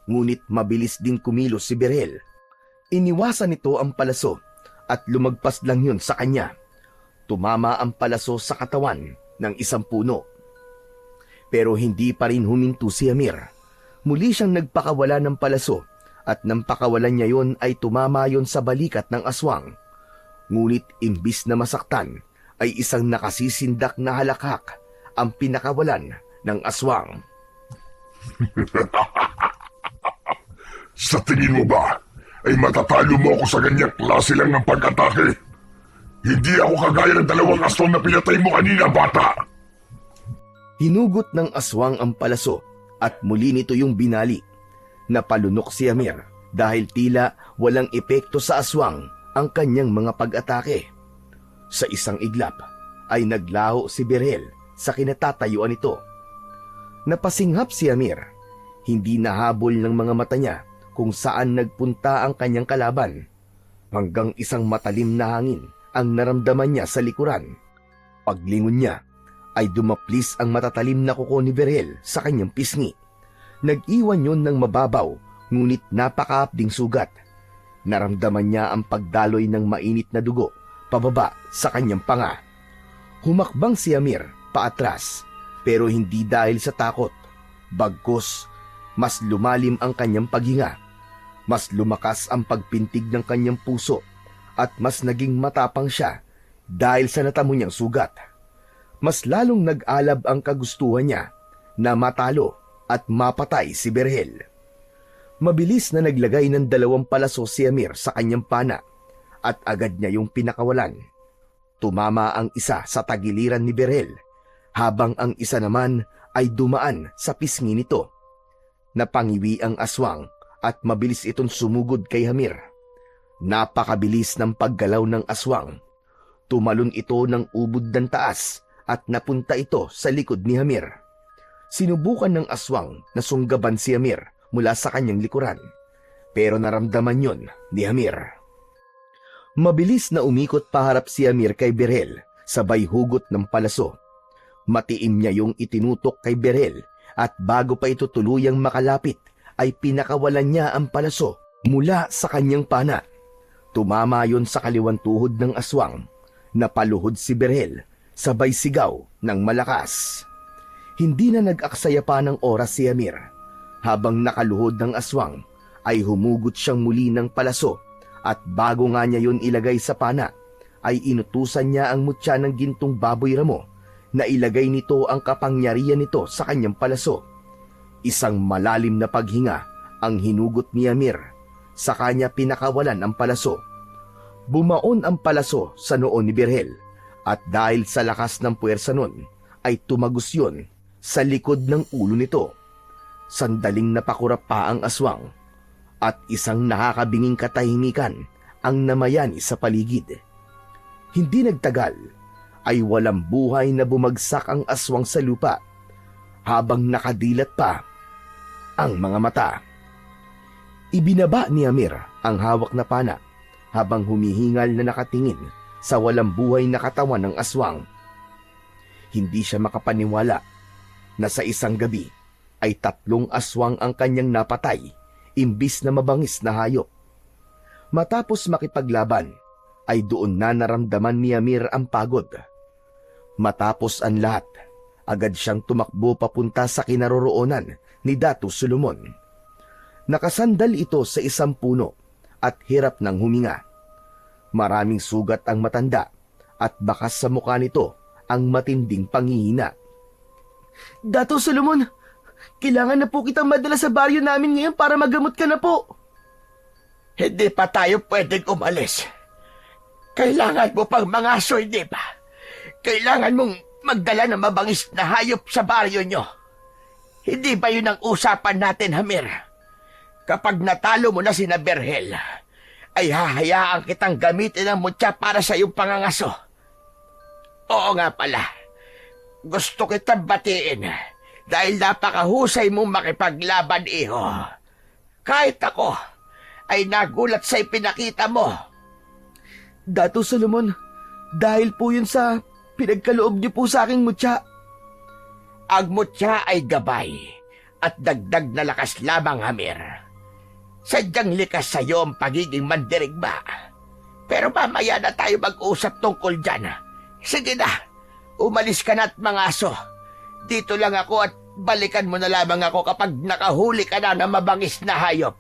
Ngunit mabilis din kumilos si Berhel. Iniwasan nito ang palaso at lumagpas lang yun sa kanya. Tumama ang palaso sa katawan ng isang puno. Pero hindi pa rin huminto si Amir. Muli siyang nagpakawala ng palaso at nang pakawalan niya yon ay tumama yon sa balikat ng aswang. Ngunit imbis na masaktan ay isang nakasisindak na halakhak ang pinakawalan ng aswang. Sa tingin mo ba ay matatalo mo ako sa ganyang klase lang ng pag-atake? Hindi ako kagaya ng dalawang aswang na pinatay mo kanina, bata! Hinugot ng aswang ang palaso at muli nito yung binali. Napalunok si Amir dahil tila walang epekto sa aswang ang kanyang mga pag-atake. Sa isang iglap ay naglaho si Berhel sa kinatatayuan nito. Napasinghap si Amir. Hindi nahabol ng mga mata niya kung saan nagpunta ang kanyang kalaban. Hanggang isang matalim na hangin ang naramdaman niya sa likuran. Paglingon niya ay dumaplis ang matatalim na kuko ni Berhel sa kanyang pisngi. Nag-iwan yun ng mababaw ngunit napakaapding sugat. Naramdaman niya ang pagdaloy ng mainit na dugo pababa sa kanyang panga. Humakbang si Amir paatras pero hindi dahil sa takot. Bagkus, mas lumalim ang kanyang paghinga. Mas lumakas ang pagpintig ng kanyang puso at mas naging matapang siya dahil sa natamo niyang sugat. Mas lalong nag-alab ang kagustuhan niya na matalo at mapatay si Berhel. Mabilis na naglagay ng 2 palaso si Amir sa kanyang pana at agad niya yung pinakawalan. Tumama ang isa sa tagiliran ni Berhel habang ang isa naman ay dumaan sa pisngi nito. Napangiwi ang aswang at mabilis itong sumugod kay Amir. Napakabilis ng paggalaw ng aswang. Tumalon ito ng ubod ng taas at napunta ito sa likod ni Amir. Sinubukan ng aswang na sunggaban si Amir mula sa kanyang likuran, pero naramdaman yon ni Amir. Mabilis na umikot paharap si Amir kay Berhel, sabay hugot ng palaso. Matiim niya yung itinutok kay Berhel at bago pa ito tuluyang makalapit ay pinakawalan niya ang palaso mula sa kanyang pana. Tumama yon sa kaliwang tuhod ng aswang. Napaluhod si Berhel, sabay sigaw ng malakas. Hindi na nag-aksaya pa ng oras si Amir. Habang nakaluhod ng aswang, ay humugot siyang muli ng palaso at bago nga niya yon ilagay sa pana, ay inutusan niya ang mutya ng gintong baboy ramo na ilagay nito ang kapangyarihan nito sa kanyang palaso. Isang malalim na paghinga ang hinugot ni Amir. Sa kanya pinakawalan ang palaso. Bumaon ang palaso sa noo ni Berhel at dahil sa lakas ng puwersa nun, ay tumagos yun sa likod ng ulo nito. Sandaling napakurap pa ang aswang at isang nakakabinging katahimikan ang namayani sa paligid. Hindi nagtagal ay walang buhay na bumagsak ang aswang sa lupa habang nakadilat pa ang mga mata. Ibinaba ni Amir ang hawak na pana habang humihingal na nakatingin sa walang buhay na katawan ng aswang. Hindi siya makapaniwala na sa isang gabi ay 3 aswang ang kanyang napatay imbis na mabangis na hayop. Matapos makipaglaban ay doon na naramdaman ni Amir ang pagod. Matapos ang lahat, agad siyang tumakbo papunta sa kinaroroonan ni Datu Solomon. Nakasandal ito sa isang puno at hirap ng huminga. Maraming sugat ang matanda at bakas sa mukha nito ang matinding panghihina. Dato Solomon, kailangan na po kitang madala sa baryo namin ngayon para magamot ka na po. Hindi pa tayo pwedeng umalis. Kailangan mo pang mangaso, hindi ba? Kailangan mong magdala ng mabangis na hayop sa baryo nyo. Hindi ba yun ang usapan natin, Hamir? Kapag natalo mo na si Berhel, ay hahayaan kitang gamitin ang mutya para sa iyong pangangaso. Oo nga pala. Gusto kitang batiin dahil napakahusay mong makipaglaban, iho. Kahit ako ay nagulat sa ipinakita mo. Dato Solomon, dahil po yun sa pinagkaloob niyo po sa aking mutya. Ang mutya ay gabay at dagdag na lakas lamang, Hamir. Sadyang likas sa iyo ang pagiging mandirigma. Pero mamaya na tayo mag-usap tungkol dyan. Sige na, umalis ka na at mga aso. Dito lang ako at balikan mo na lamang ako kapag nakahuli ka na ng mabangis na hayop.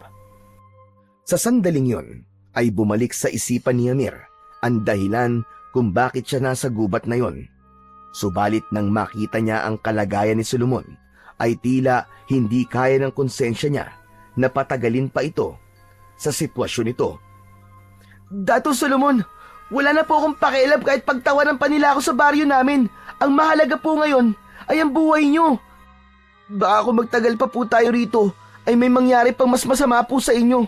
Sa sandaling yon ay bumalik sa isipan ni Hamir ang dahilan kung bakit siya nasa gubat na yon. Subalit nang makita niya ang kalagayan ni Solomon, ay tila hindi kaya ng konsensya niya na patagalin pa ito sa sitwasyon ito. Dato Solomon, wala na po akong pakialam kahit pagtawanan pa nila ako sa baryo namin. Ang mahalaga po ngayon ay ang buhay niyo. Baka kung magtagal pa po tayo rito, ay may mangyari pang mas masama po sa inyo.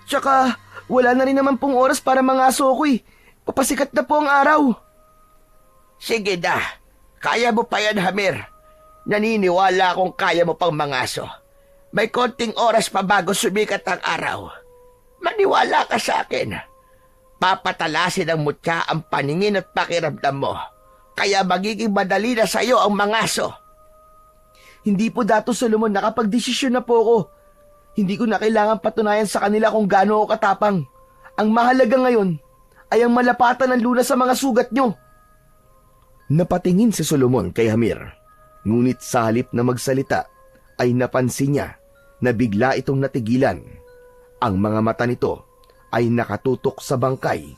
Tsaka, wala na rin naman pong oras para mangaso ko eh. Papasikat na po ang araw. Sige na, kaya mo pa yan, Hamir. Naniniwala akong kaya mo pang mangaso. May konting oras pa bago sumikat ang araw. Maniwala ka sa akin. Papatalasin ng mutya ang paningin at pakiramdam mo. Kaya magiging madali na sa iyo ang mangaso. Hindi po Dato Solomon, nakapagdesisyon na po ako. Hindi ko na kailangan patunayan sa kanila kung gaano ako katapang. Ang mahalaga ngayon ay ang malapatan ng lunas sa mga sugat nyo. Napatingin si Solomon kay Hamir, ngunit sa halip na magsalita ay napansin niya na bigla itong natigilan. Ang mga mata nito ay nakatutok sa bangkay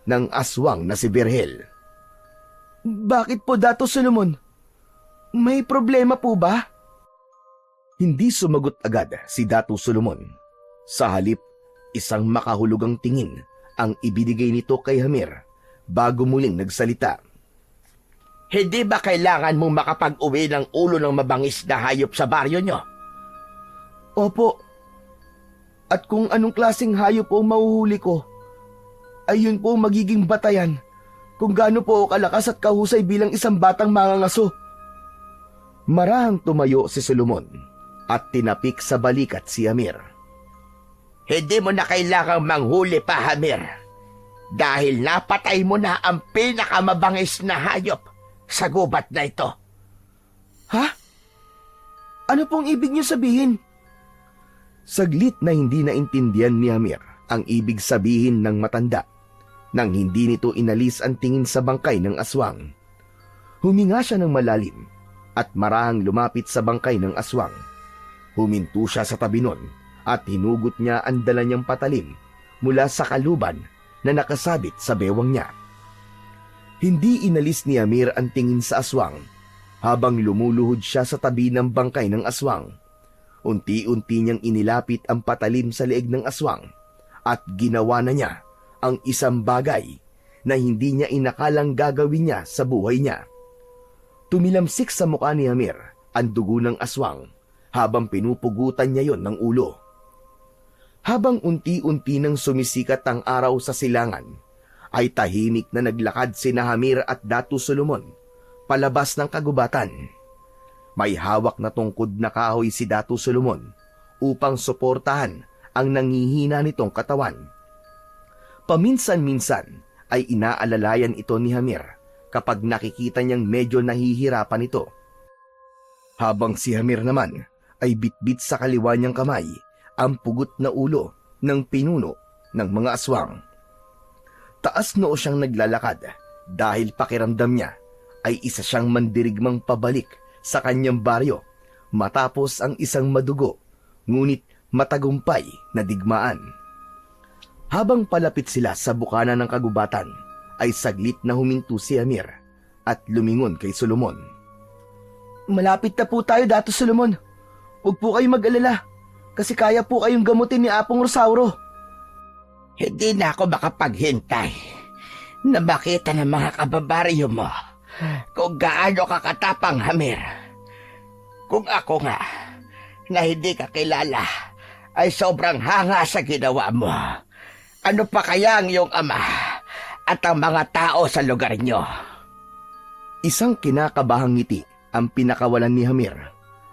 ng aswang na si Berhel. Bakit po Dato Solomon? May problema po ba? Hindi sumagot agad si Dato Solomon. Sa halip, isang makahulugang tingin ang ibinigay nito kay Hamir bago muling nagsalita. Hindi ba kailangan mong makapag-uwi ng ulo ng mabangis na hayop sa baryo nyo? Opo. At kung anong klaseng hayop po ang mahuhuli ko, ay yun po ang magiging batayan kung gaano po ako kalakas at kahusay bilang isang batang mangangaso. Marahang tumayo si Solomon at tinapik sa balikat si Hamir. Hindi mo na kailangang manghuli pa, Hamir. Dahil napatay mo na ang pinakamabangis na hayop sa gubat na ito. Ha? Ano pong ibig niyo sabihin? Saglit na hindi naintindihan ni Hamir ang ibig sabihin ng matanda nang hindi nito inalis ang tingin sa bangkay ng aswang. Huminga siya ng malalim at marahang lumapit sa bangkay ng aswang. Huminto siya sa tabi nun at hinugot niya ang dala niyang patalim mula sa kaluban na nakasabit sa bewang niya. Hindi inalis ni Hamir ang tingin sa aswang habang lumuluhod siya sa tabi ng bangkay ng aswang. Unti-unti niyang inilapit ang patalim sa leeg ng aswang at ginawa na niya ang isang bagay na hindi niya inakalang gagawin niya sa buhay niya. Tumilamsik sa mukha ni Hamir ang dugo ng aswang habang pinupugutan niya yon ng ulo. Habang unti-unti nang sumisikat ang araw sa silangan, ay tahimik na naglakad sina Hamir at Dato Solomon palabas ng kagubatan. May hawak na tungkod na kahoy si Dato Solomon upang suportahan ang nangihina nitong katawan. Paminsan-minsan ay inaalalayan ito ni Hamir kapag nakikita niyang medyo nahihirapan ito. Habang si Hamir naman ay bitbit sa kaliwa niyang kamay ang pugot na ulo ng pinuno ng mga aswang. Taas noo siyang naglalakad dahil pakiramdam niya ay isa siyang mandirigmang pabalik sa kanyang baryo matapos ang isang madugo ngunit matagumpay na digmaan. Habang palapit sila sa bukana ng kagubatan ay saglit na huminto si Hamir at lumingon kay Solomon. Malapit na po tayo Dato Solomon. Huwag po kayong mag-alala kasi kaya po kayong gamutin ni Apong Rosauro. Hindi na ako makapaghintay na makita ng mga kababaryo mo kung gaano kakatapang, Hamir. Kung ako nga, na hindi ka kilala, ay sobrang hanga sa ginawa mo. Ano pa kaya ang iyong ama at ang mga tao sa lugar nyo? Isang kinakabahang ngiti ang pinakawalan ni Hamir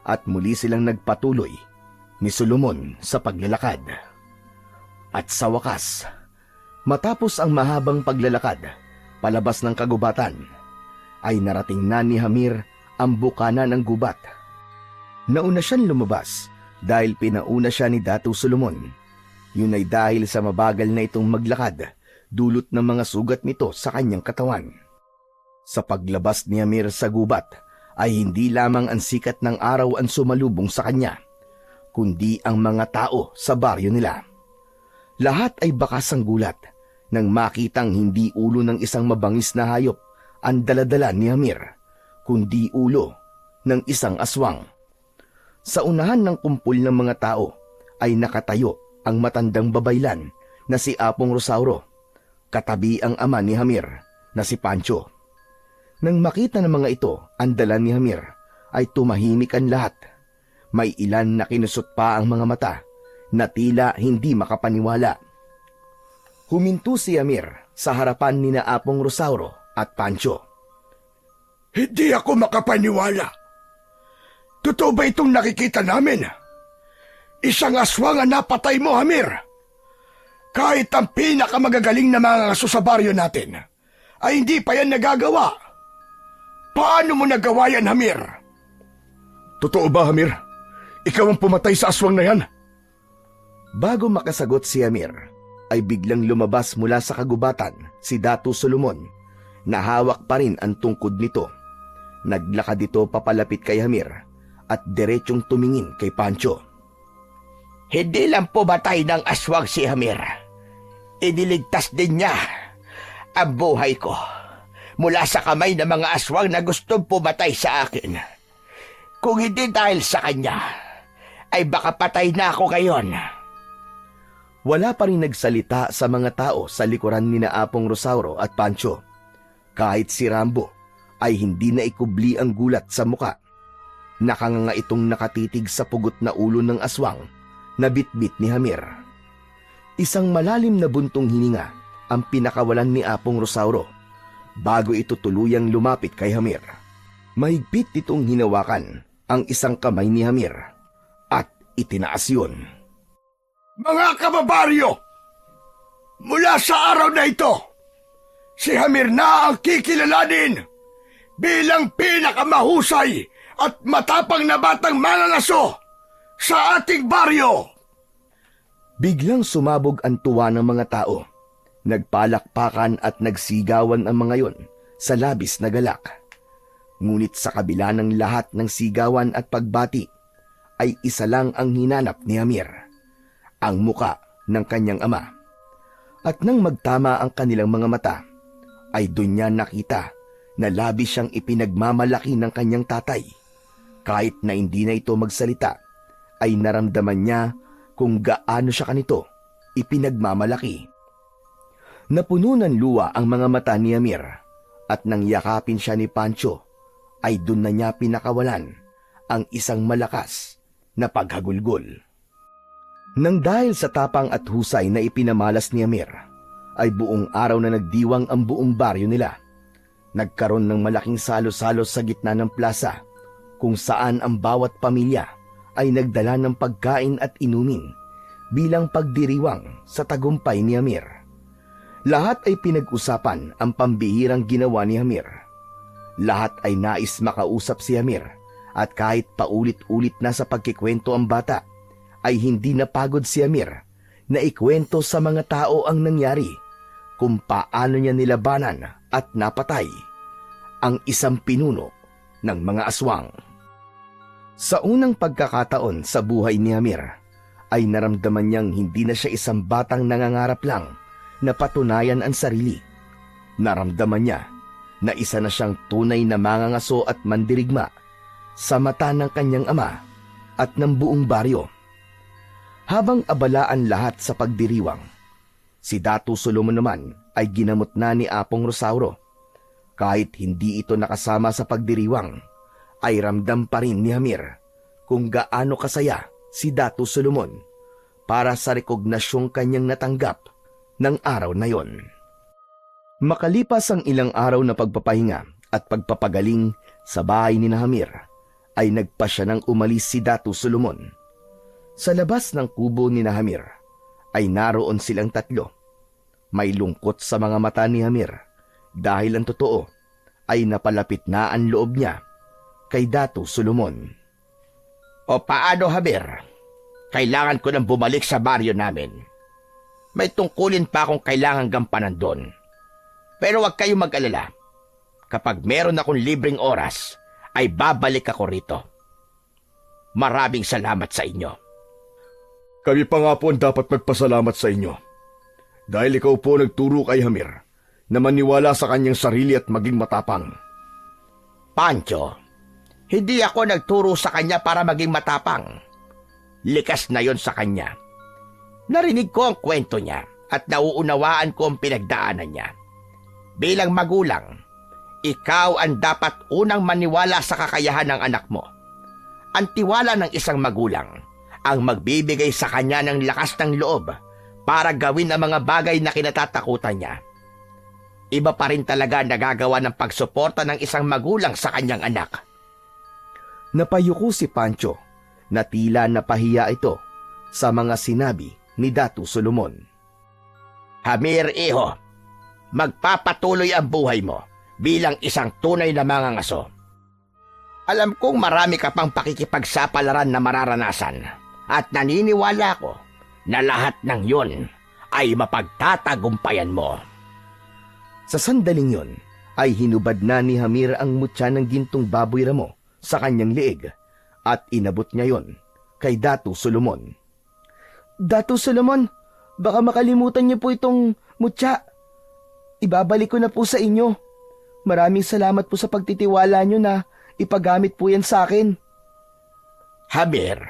at muli silang nagpatuloy ni Solomon sa paglalakad. At sa wakas, matapos ang mahabang paglalakad palabas ng kagubatan, ay narating na ni Hamir ang bukana ng gubat. Nauna siyang lumabas dahil pinauna siya ni Datu Solomon. Yun ay dahil sa mabagal na itong maglakad, dulot ng mga sugat nito sa kanyang katawan. Sa paglabas ni Hamir sa gubat, ay hindi lamang ang sikat ng araw ang sumalubong sa kanya, kundi ang mga tao sa baryo nila. Lahat ay bakas ang gulat nang makitang hindi ulo ng isang mabangis na hayop ang daladala ni Hamir, kundi ulo ng isang aswang. Sa unahan ng kumpol ng mga tao ay nakatayo ang matandang babaylan na si Apong Rosauro, katabi ang ama ni Hamir na si Pancho. Nang makita ng mga ito ang dala ni Hamir, ay tumahimik ang lahat. May ilan na kinusot pa ang mga mata na tila hindi makapaniwala. Huminto si Hamir sa harapan ni na Apong Rosauro at Pancho. Hindi ako makapaniwala. Totoo ba itong nakikita namin? Isang aswang ang napatay mo, Hamir. Kahit ang pinakamagagaling na mga aso sa baryo natin, ay hindi pa yan nagagawa. Paano mo nagawa yan, Hamir? Totoo ba, Hamir? Ikaw ang pumatay sa aswang na yan? Bago makasagot si Hamir, ay biglang lumabas mula sa kagubatan si Datu Solomon na hawak pa rin ang tungkod nito. Naglakad ito papalapit kay Hamir at diretsyong tumingin kay Pancho. Hindi lang pumatay ng aswang si Hamir. Iniligtas din niya ang buhay ko mula sa kamay ng mga aswang na gustong pumatay sa akin. Kung hindi dahil sa kanya, ay baka patay na ako ngayon. Wala pa rin nagsalita sa mga tao sa likuran ni na Apong Rosauro at Pancho. Kahit si Rambo ay hindi na ikubli ang gulat sa muka. Nakanganga itong nakatitig sa pugot na ulo ng aswang na bitbit ni Hamir. Isang malalim na buntong hininga ang pinakawalan ni Apong Rosauro bago ito tuluyang lumapit kay Hamir. Mahigpit itong hinawakan ang isang kamay ni Hamir at itinaas yun. Mga kababaryo! Mula sa araw na ito, si Hamir na ang kikilalanin bilang pinakamahusay at matapang na batang mangangaso sa ating baryo. Biglang sumabog ang tuwa ng mga tao. Nagpalakpakan at nagsigawan ang mga yon sa labis na galak. Ngunit sa kabila ng lahat ng sigawan at pagbati, ay isa lang ang hinanap ni Hamir, ang muka ng kanyang ama. At nang magtama ang kanilang mga mata, ay doon niya nakita na labis siyang ipinagmamalaki ng kanyang tatay. Kahit na hindi na ito magsalita, ay naramdaman niya kung gaano siya kanito ipinagmamalaki. Napuno ng luha ang mga mata ni Hamir at nang yakapin siya ni Pancho, ay doon na niya pinakawalan ang isang malakas na paghagulgol. Nang dahil sa tapang at husay na ipinamalas ni Hamir, ay buong araw na nagdiwang ang buong baryo nila. Nagkaroon ng malaking salo-salo sa gitna ng plaza, kung saan ang bawat pamilya ay nagdala ng pagkain at inumin bilang pagdiriwang sa tagumpay ni Hamir. Lahat ay pinag-usapan ang pambihirang ginawa ni Hamir. Lahat ay nais makausap si Hamir at kahit paulit-ulit na sa pagkikwento ang bata, ay hindi napagod si Hamir na ikwento sa mga tao ang nangyari, kung paano niya nilabanan at napatay ang isang pinuno ng mga aswang. Sa unang pagkakataon sa buhay ni Hamir, ay naramdaman niyang hindi na siya isang batang nangangarap lang na patunayan ang sarili. Naramdaman niya na isa na siyang tunay na mangangaso at mandirigma sa mata ng kanyang ama at ng buong baryo. Habang abalaan lahat sa pagdiriwang, si Datu Solomon naman ay ginamot na ni Apong Rosauro. Kahit hindi ito nakasama sa pagdiriwang, ay ramdam pa rin ni Hamir kung gaano kasaya si Datu Solomon para sa rekognasyong kanyang natanggap ng araw na yon. Makalipas ang ilang araw na pagpapahinga at pagpapagaling sa bahay ni Hamir, ay nagpa siya ng umalis si Datu Solomon. Sa labas ng kubo ni Hamir ay naroon silang tatlo. May lungkot sa mga mata ni Hamir dahil ang totoo ay napalapit na ang loob niya kay Datu Solomon. O paano, Hamir? Kailangan ko nang bumalik sa baryo namin. May tungkulin pa akong kailangan gampanan doon. Pero huwag kayong mag-alala. Kapag meron akong libreng oras, ay babalik ako rito. Maraming salamat sa inyo. Kami pa nga po ang dapat magpasalamat sa inyo. Dahil ikaw po nagturo kay Hamir na maniwala sa kanyang sarili at maging matapang. Pancho, hindi ako nagturo sa kanya para maging matapang. Likas na yon sa kanya. Narinig ko ang kwento niya at nauunawaan ko ang pinagdaanan niya. Bilang magulang, ikaw ang dapat unang maniwala sa kakayahan ng anak mo. Ang tiwala ng isang magulang ang magbibigay sa kanya ng lakas ng loob para gawin ang mga bagay na kinatatakutan niya. Iba pa rin talaga nagagawa ng pagsuporta ng isang magulang sa kanyang anak. Napayuko si Pancho na tila napahiya ito sa mga sinabi ni Datu Solomon. Hamir, iho, magpapatuloy ang buhay mo bilang isang tunay na mangangaso. Alam kong marami ka pang pakikipagsapalaran na mararanasan at naniniwala ko na lahat ng yon ay mapagtatagumpayan mo. Sa sandaling yon ay hinubad na ni Hamir ang mutya ng gintong baboy ramo sa kanyang leeg at inabot niya yon kay Datu Solomon. Datu Solomon, baka makalimutan niyo po itong mutya. Ibabalik ko na po sa inyo. Maraming salamat po sa pagtitiwala niyo na ipagamit po yan sa akin. Hamir,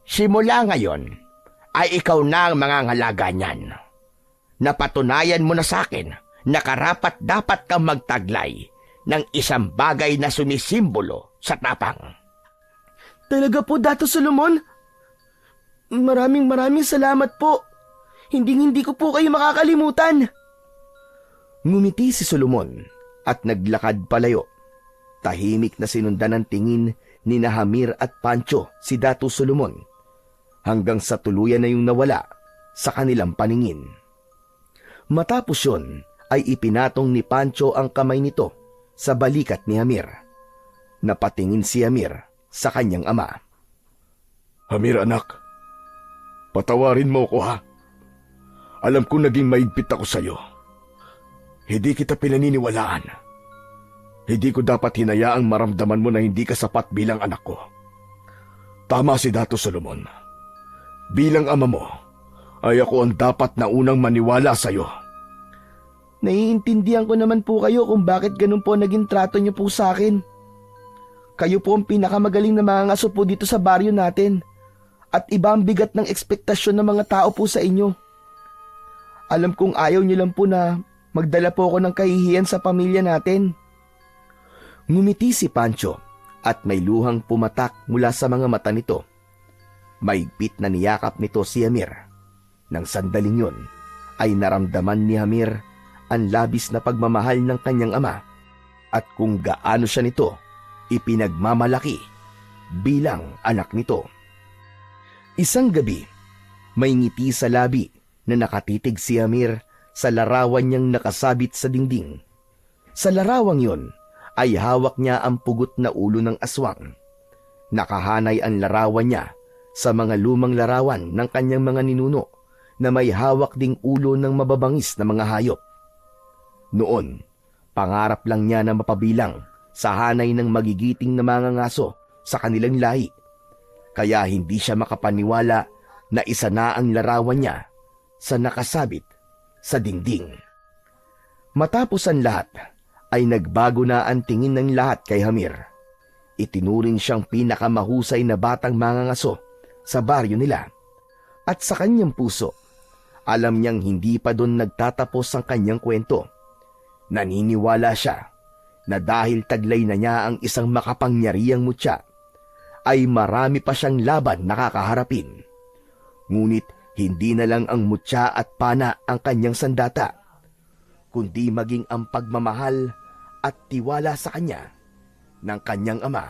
simula ngayon ay ikaw na ang mangangalaga niyan. Napatunayan mo na sa akin na karapat dapat kang magtaglay ng isang bagay na sumisimbolo sa tapang. Talaga po, Datu Solomon? Maraming salamat po. Hindi ko po kayo makakalimutan. Ngumiti si Solomon at naglakad palayo. Tahimik na sinundan ng tingin ni Hamir at Pancho si Datu Solomon hanggang sa tuluyan na yung nawala sa kanilang paningin. Matapos yun ay ipinatong ni Pancho ang kamay nito sa balikat ni Hamir. Napatingin si Hamir sa kanyang ama. Hamir, anak, patawarin mo ko, ha? Alam ko naging maigpit ako sa'yo. Hindi kita pinaniniwalaan. Hindi ko dapat hinayaang maramdaman mo na hindi ka sapat bilang anak ko. Tama si Datu Solomon. Bilang ama mo, ay ako ang dapat na unang maniwala sa'yo. Naiintindihan ko naman po kayo kung bakit ganun po naging trato niyo po sa akin. Kayo po ang pinakamagaling na mga ngaso po dito sa baryo natin. At iba ang bigat ng ekspektasyon ng mga tao po sa inyo. Alam kong ayaw niyo lang po na magdala po ako ng kahihiyan sa pamilya natin. Ngumiti si Pancho at may luhang pumatak mula sa mga mata nito. Maigpit na niyakap nito si Hamir. Nang sandaling yun, ay naramdaman ni Hamir ang labis na pagmamahal ng kanyang ama at kung gaano siya nito ipinagmamalaki bilang anak nito. Isang gabi, may ngiti sa labi na nakatitig si Hamir sa larawan niyang nakasabit sa dingding. Sa larawang yon ay hawak niya ang pugot na ulo ng aswang. Nakahanay ang larawan niya sa mga lumang larawan ng kanyang mga ninuno na may hawak ding ulo ng mababangis na mga hayop. Noon, pangarap lang niya na mapabilang sa hanay ng magigiting na mga ngaso sa kanilang lahi. Kaya hindi siya makapaniwala na isa na ang larawan niya sa nakasabit sa dingding. Matapos ang lahat, ay nagbago na ang tingin ng lahat kay Hamir. Itinuring siyang pinakamahusay na batang mangangaso sa baryo nila. At sa kanyang puso, alam niyang hindi pa doon nagtatapos ang kanyang kwento. Naniniwala siya na dahil taglay na niya ang isang makapangyarihang mutya, ay marami pa siyang laban na kakaharapin. Ngunit hindi na lang ang mutya at pana ang kanyang sandata, kundi maging ang pagmamahal at tiwala sa kanya ng kanyang ama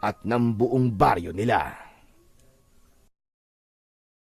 at ng buong baryo nila.